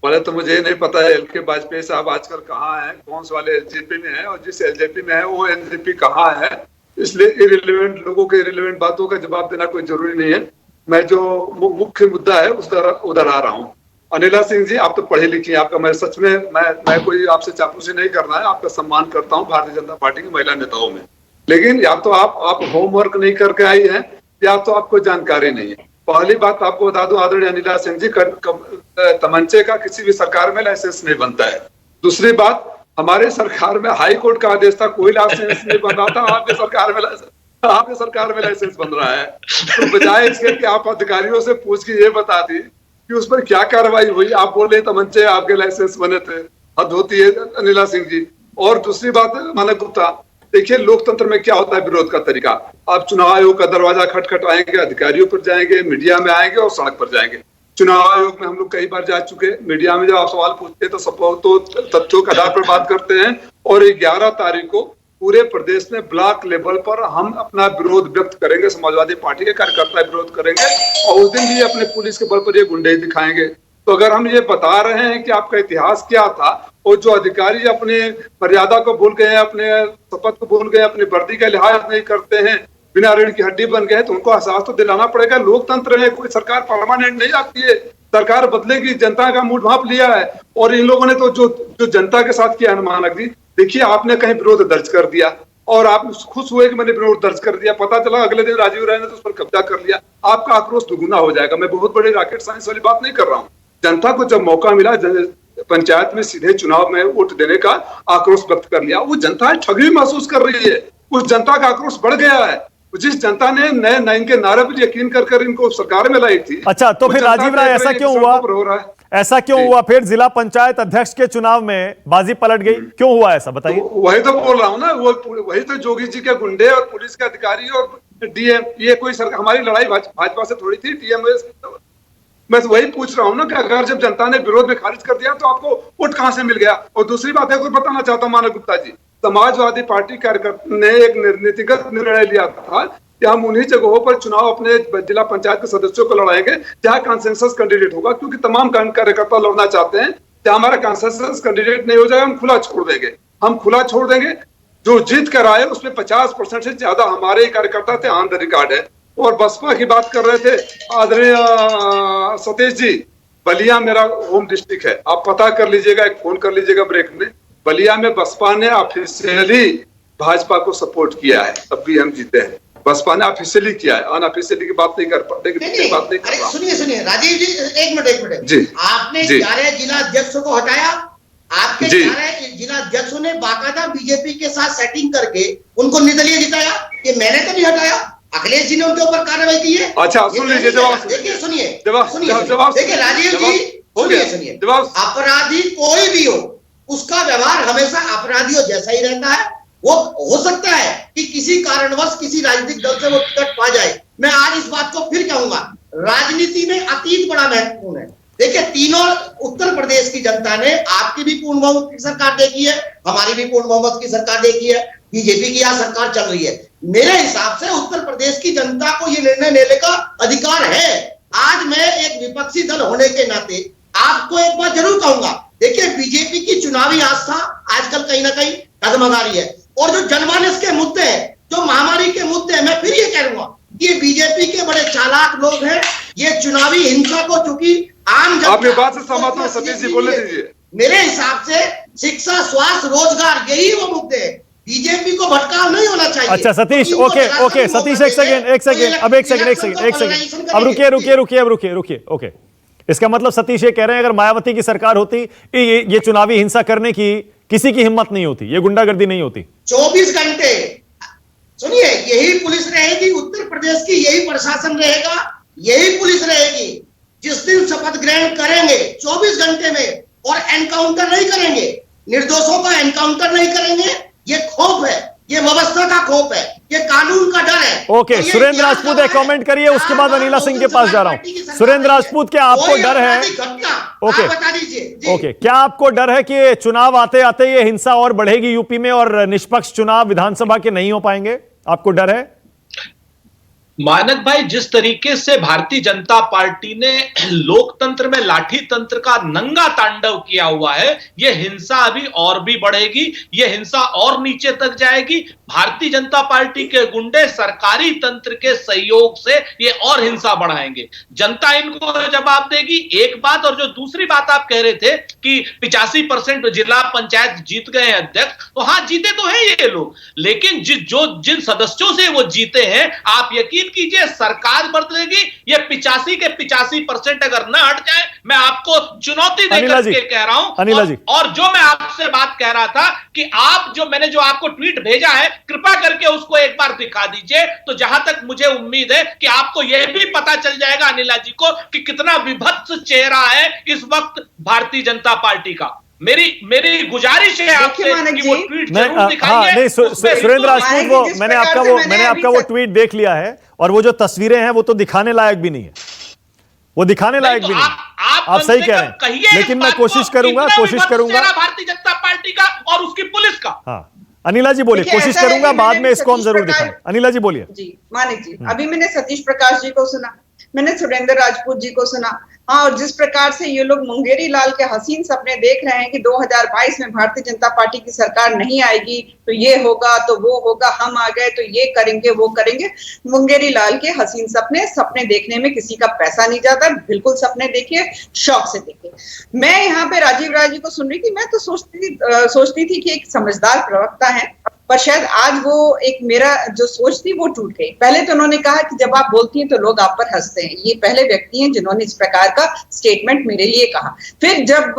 पहले तो मुझे नहीं पता है एल.के. वाजपेयी साहब आजकल कहाँ हैं, कौन से वाले एलजेपी में हैं, और जिस एलजेपी में है वो एनजेपी कहाँ है। इसलिए इरिलेवेंट लोगों के इरिलेवेंट बातों का जवाब देना कोई जरूरी नहीं है। मैं जो मुख्य मुद्दा है उधर आ रहा हूँ। अनिला सिंह जी, आप तो पढ़े लिखे हैं, आपका मैं सच में मैं कोई आपसे चापलूसी नहीं करना है, आपका सम्मान करता हूँ भारतीय जनता पार्टी की महिला नेताओं में। लेकिन या तो आप होमवर्क नहीं करके आई हैं या तो आपको जानकारी नहीं है। पहली बात आपको बता दूं आदरणीय अनिला सिंह जी, तमंचे का किसी भी सरकार में लाइसेंस नहीं बनता है। दूसरी बात, हमारे सरकार में हाई कोर्ट का आदेश था, कोई लाइसेंस नहीं बन रहा था, आपके सरकार में लाइसेंस बन रहा है। तो बजाय इसके कि आप अधिकारियों से पूछ के ये बता दी कि उस पर क्या कार्रवाई हुई, आप बोल रहे तमंचे आपके लाइसेंस बने थे। हद होती है अनिला सिंह जी। और दूसरी बात मानक गुप्ता, देखिए लोकतंत्र में क्या होता है विरोध का तरीका। आप चुनाव आयोग का दरवाजा खटखटाएंगे, अधिकारियों पर जाएंगे, मीडिया में आएंगे और सड़क पर जाएंगे। चुनाव आयोग में हम लोग कई बार जा चुके, मीडिया में जब आप सवाल पूछते हैं तो सब तो तथ्यों के आधार पर बात करते हैं। और 11 तारीख को पूरे प्रदेश में ब्लॉक लेवल पर हम अपना विरोध व्यक्त करेंगे, समाजवादी पार्टी के कार्यकर्ता विरोध करेंगे, और उस दिन भी अपने पुलिस के बल पर ये गुंडे दिखाएंगे। तो अगर हम ये बता रहे हैं कि आपका इतिहास क्या था, और जो अधिकारी अपने मर्यादा को भूल गए, अपने शपथ को भूल गए, अपनी वर्दी का लिहाज नहीं करते हैं, बिना रीढ़ की हड्डी बन गए, तो उनको एहसास तो दिलाना पड़ेगा। लोकतंत्र है, कोई सरकार परमानेंट नहीं आती है, सरकार बदलेगी, जनता का मूड भाप लिया है। और इन लोगों ने तो जो जनता के साथ किया है मानक जी, देखिए आपने कहीं विरोध दर्ज कर दिया और आप खुश हुए कि मैंने विरोध दर्ज कर दिया, पता चला अगले दिन राजीव राय ने तो उस पर कब्जा कर लिया, आपका आक्रोश दुगुना हो जाएगा। मैं बहुत बड़ी रॉकेट साइंस वाली बात नहीं कर रहा हूँ। जनता को जब मौका मिला पंचायत में सीधे चुनाव में वोट देने का, आक्रोश व्यक्त कर लिया, वो जनता ठगी महसूस कर रही है, उस जनता का आक्रोश बढ़ गया है। जिस जनता ने नए 9 के नारे पर यकीन कर इनको सरकार में लाई थी। अच्छा, तो फिर राजीव राय ऐसा क्यों हुआ, ऐसा क्यों हुआ फिर जिला पंचायत अध्यक्ष के चुनाव में बाजी पलट गई, क्यों हुआ ऐसा बताइए? तो वही तो बोल रहा हूँ ना, वही तो जोगी जी के गुंडे और पुलिस के अधिकारी और डीएम, ये कोई सरकार, हमारी लड़ाई भाजपा से थोड़ी थी, डीएमएस। मैं तो वही पूछ रहा हूँ ना कि अगर जब जनता ने विरोध में खारिज कर दिया तो आपको वोट कहां से मिल गया? और दूसरी बात है, कोई बताना चाहता हूँ मानव गुप्ता जी, समाजवादी पार्टी कार्यकर्ता ने एक नीतिगत निर्णय लिया था कि हम उन्हीं जगहों पर चुनाव अपने जिला पंचायत के सदस्यों को लड़ाएंगे जहां कंसेंसस कैंडिडेट होगा, क्योंकि तमाम कार्यकर्ता लड़ना चाहते हैं। जहां हमारा कंसेंसस कैंडिडेट नहीं हो जाएगा हम खुला छोड़ देंगे। जो जीत कर आए उसमें 50% से ज्यादा हमारे कार्यकर्ता थे, ऑन द रिकॉर्ड है। और बसपा की बात कर रहे थे आदरणीय सतीश जी, बलिया मेरा होम डिस्ट्रिक्ट है, आप पता कर लीजिएगा, एक फोन कर लीजिएगा ब्रेक में। बलिया में बसपा ने ऑफिशियली भाजपा को सपोर्ट किया है, तब भी हम जीते हैं। बसपा ने ऑफिशियली किया है, अनऑफिशियली की बात नहीं कर पाते। सुनिए राजीव जी, एक मिनट जी, आपने 11 जिला अध्यक्षों को हटाया, आपके 11 जिला अध्यक्षों ने बाकायदा बीजेपी के साथ सेटिंग करके उनको निर्दलीय जिताया, ये मैंने तो नहीं हटाया, अखिलेश जी ने उनके ऊपर कार्रवाई की है। अच्छा सुन लीजिए, जवाब देखिए, सुनिए जवाब देखिए राजीव जी, सुनिए, अपराधी कोई भी हो उसका व्यवहार हमेशा अपराधियों जैसा ही रहता है। वो हो सकता है कि किसी कारणवश किसी राजनीतिक दल से वो टिकट पा जाए। मैं आज इस बात को फिर कहूंगा, राजनीति में अतीत बड़ा महत्वपूर्ण है। देखिए, तीनों उत्तर प्रदेश की जनता ने आपकी भी पूर्ण बहुमत की सरकार देखी है, हमारी भी पूर्ण बहुमत की सरकार देखी है, बीजेपी की यहाँ सरकार चल रही है। मेरे हिसाब से उत्तर प्रदेश की जनता को ये निर्णय लेने का अधिकार है। आज मैं एक विपक्षी दल होने के नाते आपको एक बात जरूर कहूंगा, देखिए बीजेपी की चुनावी आस्था आजकल कहीं ना कहीं डगमगा रही है, और जो जनमानस के मुद्दे हैं, जो महामारी के मुद्दे हैं, मैं फिर ये कह दूंगा, ये बीजेपी के बड़े चालाक लोग हैं। ये चुनावी हिंसा को चूंकि आम जनता, आपकी बात से सहमत हूं सतीश जी, बोलने दीजिए। मेरे हिसाब से शिक्षा, स्वास्थ्य, रोजगार, यही वो मुद्दे हैं। बीजेपी को भटकाव नहीं होना चाहिए। अच्छा सतीश, ओके सतीश, एक सेकंड, अब एक सेकंड, अब रुकिए। ओके, इसका मतलब सतीश ये कह रहे हैं अगर मायावती की सरकार होती, ये चुनावी हिंसा करने की किसी की हिम्मत नहीं होती, ये गुंडागर्दी नहीं होती। 24 घंटे सुनिए, यही पुलिस रहेगी उत्तर प्रदेश की, यही प्रशासन रहेगा, यही पुलिस रहेगी। जिस दिन शपथ ग्रहण करेंगे 24 घंटे में, और एनकाउंटर नहीं करेंगे, निर्दोषों का एनकाउंटर नहीं करेंगे, ये खौफ है। ये व्यवस्था का खौफ है, ये कानून का डर है। ओके, और ये सुरेंद्र क्या राजपूत सब एक है? कमेंट करिए, उसके बाद अनिला सिंह के पास जा रहा हूं। सुरेंद्र राजपूत, क्या आपको कोई डर है? आपराधिक घटना, ओके। आप बता दीजिए जी। ओके, क्या आपको डर है कि चुनाव आते आते ये हिंसा और बढ़ेगी यूपी में और निष्पक्ष चुनाव विधानसभा के नहीं हो पाएंगे? आपको डर है? मानक भाई, जिस तरीके से भारतीय जनता पार्टी ने लोकतंत्र में लाठी तंत्र का नंगा तांडव किया हुआ है, यह हिंसा अभी और भी बढ़ेगी, यह हिंसा और नीचे तक जाएगी। भारतीय जनता पार्टी के गुंडे सरकारी तंत्र के सहयोग से ये और हिंसा बढ़ाएंगे। जनता इनको जवाब देगी, एक बात। और जो दूसरी बात आप कह रहे थे कि 85% जिला पंचायत जीत गए हैं अध्यक्ष, तो हाँ, जीते तो हैं ये लोग, लेकिन जिन सदस्यों से वो जीते हैं, आप यकीन कीजिए सरकार बदलेगी। ये 85 के 85% अगर न हट जाए, मैं आपको चुनौती देकर के कह रहा हूं। और जो मैं आपसे बात कह रहा था कि आप मैंने जो आपको ट्वीट भेजा है, कृपा करके उसको एक बार दिखा दीजिए, तो जहां तक मुझे उम्मीद है कि आपको यह भी पता चल जाएगा अनिला जी को कि कितना विभत्स चेहरा है इस वक्त भारतीय जनता पार्टी का। मेरी गुजारिश है आपसे कि वो ट्वीट जरूर दिखाइए। नहीं, सुरेंद्र राजपूत, वो मैंने आपका वो ट्वीट देख लिया है, और वो जो तस्वीरें हैं वो तो दिखाने लायक भी नहीं है, वो दिखाने लायक भी नहीं। आप सही कह रहे हैं, लेकिन मैं कोशिश करूंगा भारतीय जनता पार्टी का और उसकी पुलिस का। हाँ, अनिला जी बोलिए, कोशिश करूंगा, बाद में इसको हम जरूर दिखाएं। अनिला जी बोलिए। जी मानिक जी, अभी मैंने सतीश प्रकाश जी को सुना, मैंने सुरेंद्र राजपूत जी को सुना। हाँ, और जिस प्रकार से ये लोग मुंगेरी लाल के हसीन सपने देख रहे हैं कि 2022 में भारतीय जनता पार्टी की सरकार नहीं आएगी तो ये होगा तो वो होगा, हम आ गए तो ये करेंगे वो करेंगे। मुंगेरी लाल के हसीन सपने देखने में किसी का पैसा नहीं जाता, बिल्कुल सपने देखिए, शौक से देखिए। मैं यहाँ पे राजीव राय जी को सुन रही थी, मैं तो सोचती थी कि एक समझदार प्रवक्ता है, पर शायद आज वो एक मेरा जो सोच थी वो टूट गई। पहले तो उन्होंने कहा कि जब आप बोलती हैं तो लोग आप पर हंसते हैं, ये पहले व्यक्ति हैं जिन्होंने इस प्रकार का स्टेटमेंट मेरे लिए कहा। फिर जब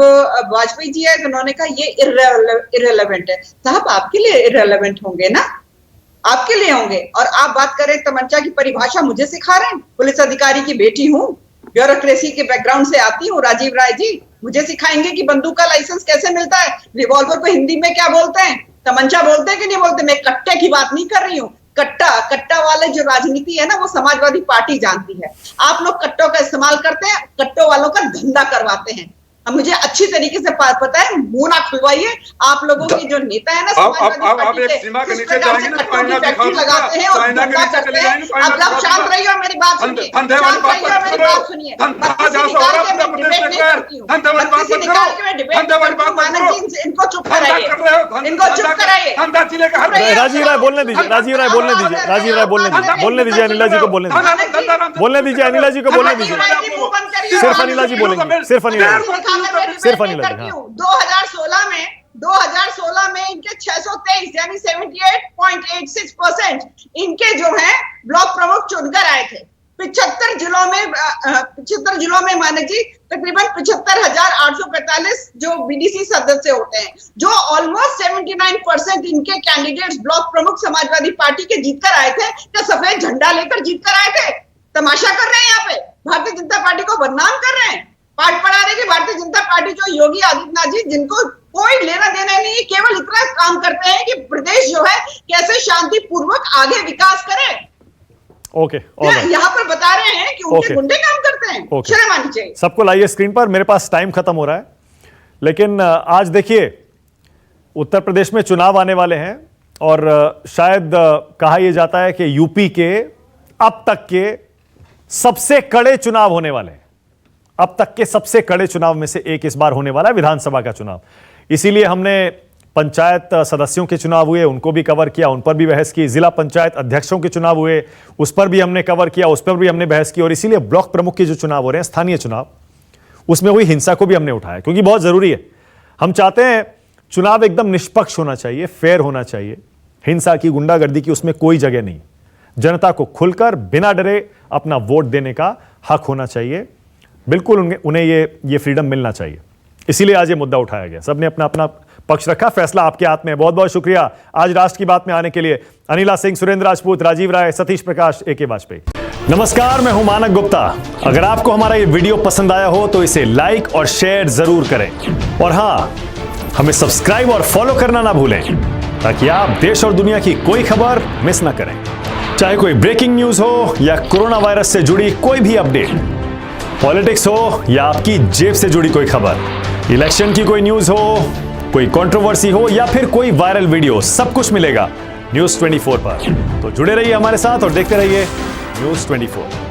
वाजपेयी जी आए तो उन्होंने कहा ये इररेलेवेंट है। साहब, आपके लिए इररेलेवेंट होंगे ना, आपके लिए होंगे। और आप बात करें तमंचा की परिभाषा मुझे सिखा रहे हैं, पुलिस अधिकारी की बेटी हूँ, ब्यूरोक्रेसी के बैकग्राउंड से आती हूँ। राजीव राय जी मुझे सिखाएंगे कि बंदूक का लाइसेंस कैसे मिलता है, रिवॉल्वर को हिंदी में क्या बोलते हैं, तमंचा बोलते हैं कि नहीं बोलते। मैं कट्टे की बात नहीं कर रही हूँ, कट्टा वाले जो राजनीति है ना, वो समाजवादी पार्टी जानती है। आप लोग कट्टों का इस्तेमाल करते हैं, कट्टों वालों का धंधा करवाते हैं। अब मुझे अच्छी तरीके से पता है, मुंह ना खुलवाइए। आप लोगों की जो नेता है ना समाजवादी पार्टी के, इस प्रकार से कट्टों की फैक्ट्री लगाते हैं और धंधा करते हैं। अब आप शांत रहिए और मेरी बात सुनिए, शांत रहिए और मेरी बात सुनिए। किसी निकाल के मैं डिबेट नहीं करती हूँ, किसी निकाल के मैं डिबेट नहीं करती हूँ। मानक जी, इनको चुप कराइए, इनको चुप कराइए। राजीव राय बोलने दीजिए, राजीव राय बोलने दीजिए, राजीव राय बोलने दीजिए, अनिला जी को बोलने दीजिए, बोलने दीजिए, अनिला जी को बोलने दीजिए। सिर्फ अनिला जी बोलेंगे, सिर्फ अनिला जी, सिर्फ अनिला जी। 2016 में इनके 623 यानी 78.86% इनके जो है ब्लॉक प्रमुख चुनकर आए थे। 75 जिलों में मानक जी तकरीबन 75,845 जो बीडीसी सदस्य होते हैं, जो ऑलमोस्ट 79% इनके कैंडिडेट्स ब्लॉक प्रमुख समाजवादी पार्टी के जीतकर आए थे। क्या सफेद झंडा लेकर जीतकर आए थे? तमाशा कर रहे हैं यहाँ पे, भारतीय जनता पार्टी को बदनाम कर रहे हैं, पाठ पढ़ा रहे कि भारतीय जनता पार्टी जो योगी आदित्यनाथ जी, जिनको कोई लेना देना नहीं है, केवल इतना काम करते हैं कि प्रदेश जो है कैसे शांतिपूर्वक आगे विकास करे। ओके, यहाँ पर बता रहे हैं कि उनके गुंडे काम करते हैं। शर्म आनी चाहिए। सबको लाइए स्क्रीन पर, मेरे पास टाइम खत्म हो रहा है, लेकिन आज देखिए उत्तर प्रदेश में चुनाव आने वाले हैं और शायद कहा यह जाता है कि यूपी के अब तक के सबसे कड़े चुनाव होने वाले हैं। अब तक के सबसे कड़े चुनाव में से एक इस बार होने वाला है, विधानसभा का चुनाव। इसीलिए हमने पंचायत सदस्यों के चुनाव हुए, उनको भी कवर किया, उन पर भी बहस की। जिला पंचायत अध्यक्षों के चुनाव हुए, उस पर भी हमने कवर किया, उस पर भी हमने बहस की। और इसीलिए ब्लॉक प्रमुख के जो चुनाव हो रहे हैं, स्थानीय चुनाव, उसमें हुई हिंसा को भी हमने उठाया, क्योंकि बहुत जरूरी है। हम चाहते हैं चुनाव एकदम निष्पक्ष होना चाहिए, फेयर होना चाहिए, हिंसा की, गुंडागर्दी की उसमें कोई जगह नहीं। जनता को खुलकर बिना डरे अपना वोट देने का हक होना चाहिए, बिल्कुल उन्हें ये फ्रीडम मिलना चाहिए। इसीलिए आज ये मुद्दा उठाया गया, सबने अपना अपना पक्ष रखा, फैसला आपके हाथ में है। बहुत बहुत शुक्रिया आज राष्ट्र की बात में आने के लिए अनिला सिंह, सुरेंद्र राजपूत, राजीव राय, सतीश प्रकाश, AK वाजपेयी। नमस्कार, मैं हूं मानक गुप्ता। अगर आपको हमारा ये वीडियो पसंद आया हो तो इसे लाइक और शेयर जरूर करें, और हां, हमें सब्सक्राइब और फॉलो करना ना भूलें। ताकि आप देश और दुनिया की कोई खबर मिस ना करें। चाहे कोई ब्रेकिंग न्यूज हो या कोरोना वायरस से जुड़ी कोई भी अपडेट, पॉलिटिक्स हो या आपकी जेब से जुड़ी कोई खबर, इलेक्शन की कोई न्यूज हो, कोई कंट्रोवर्सी हो या फिर कोई वायरल वीडियो, सब कुछ मिलेगा न्यूज़ 24 पर। तो जुड़े रहिए हमारे साथ और देखते रहिए न्यूज़ 24।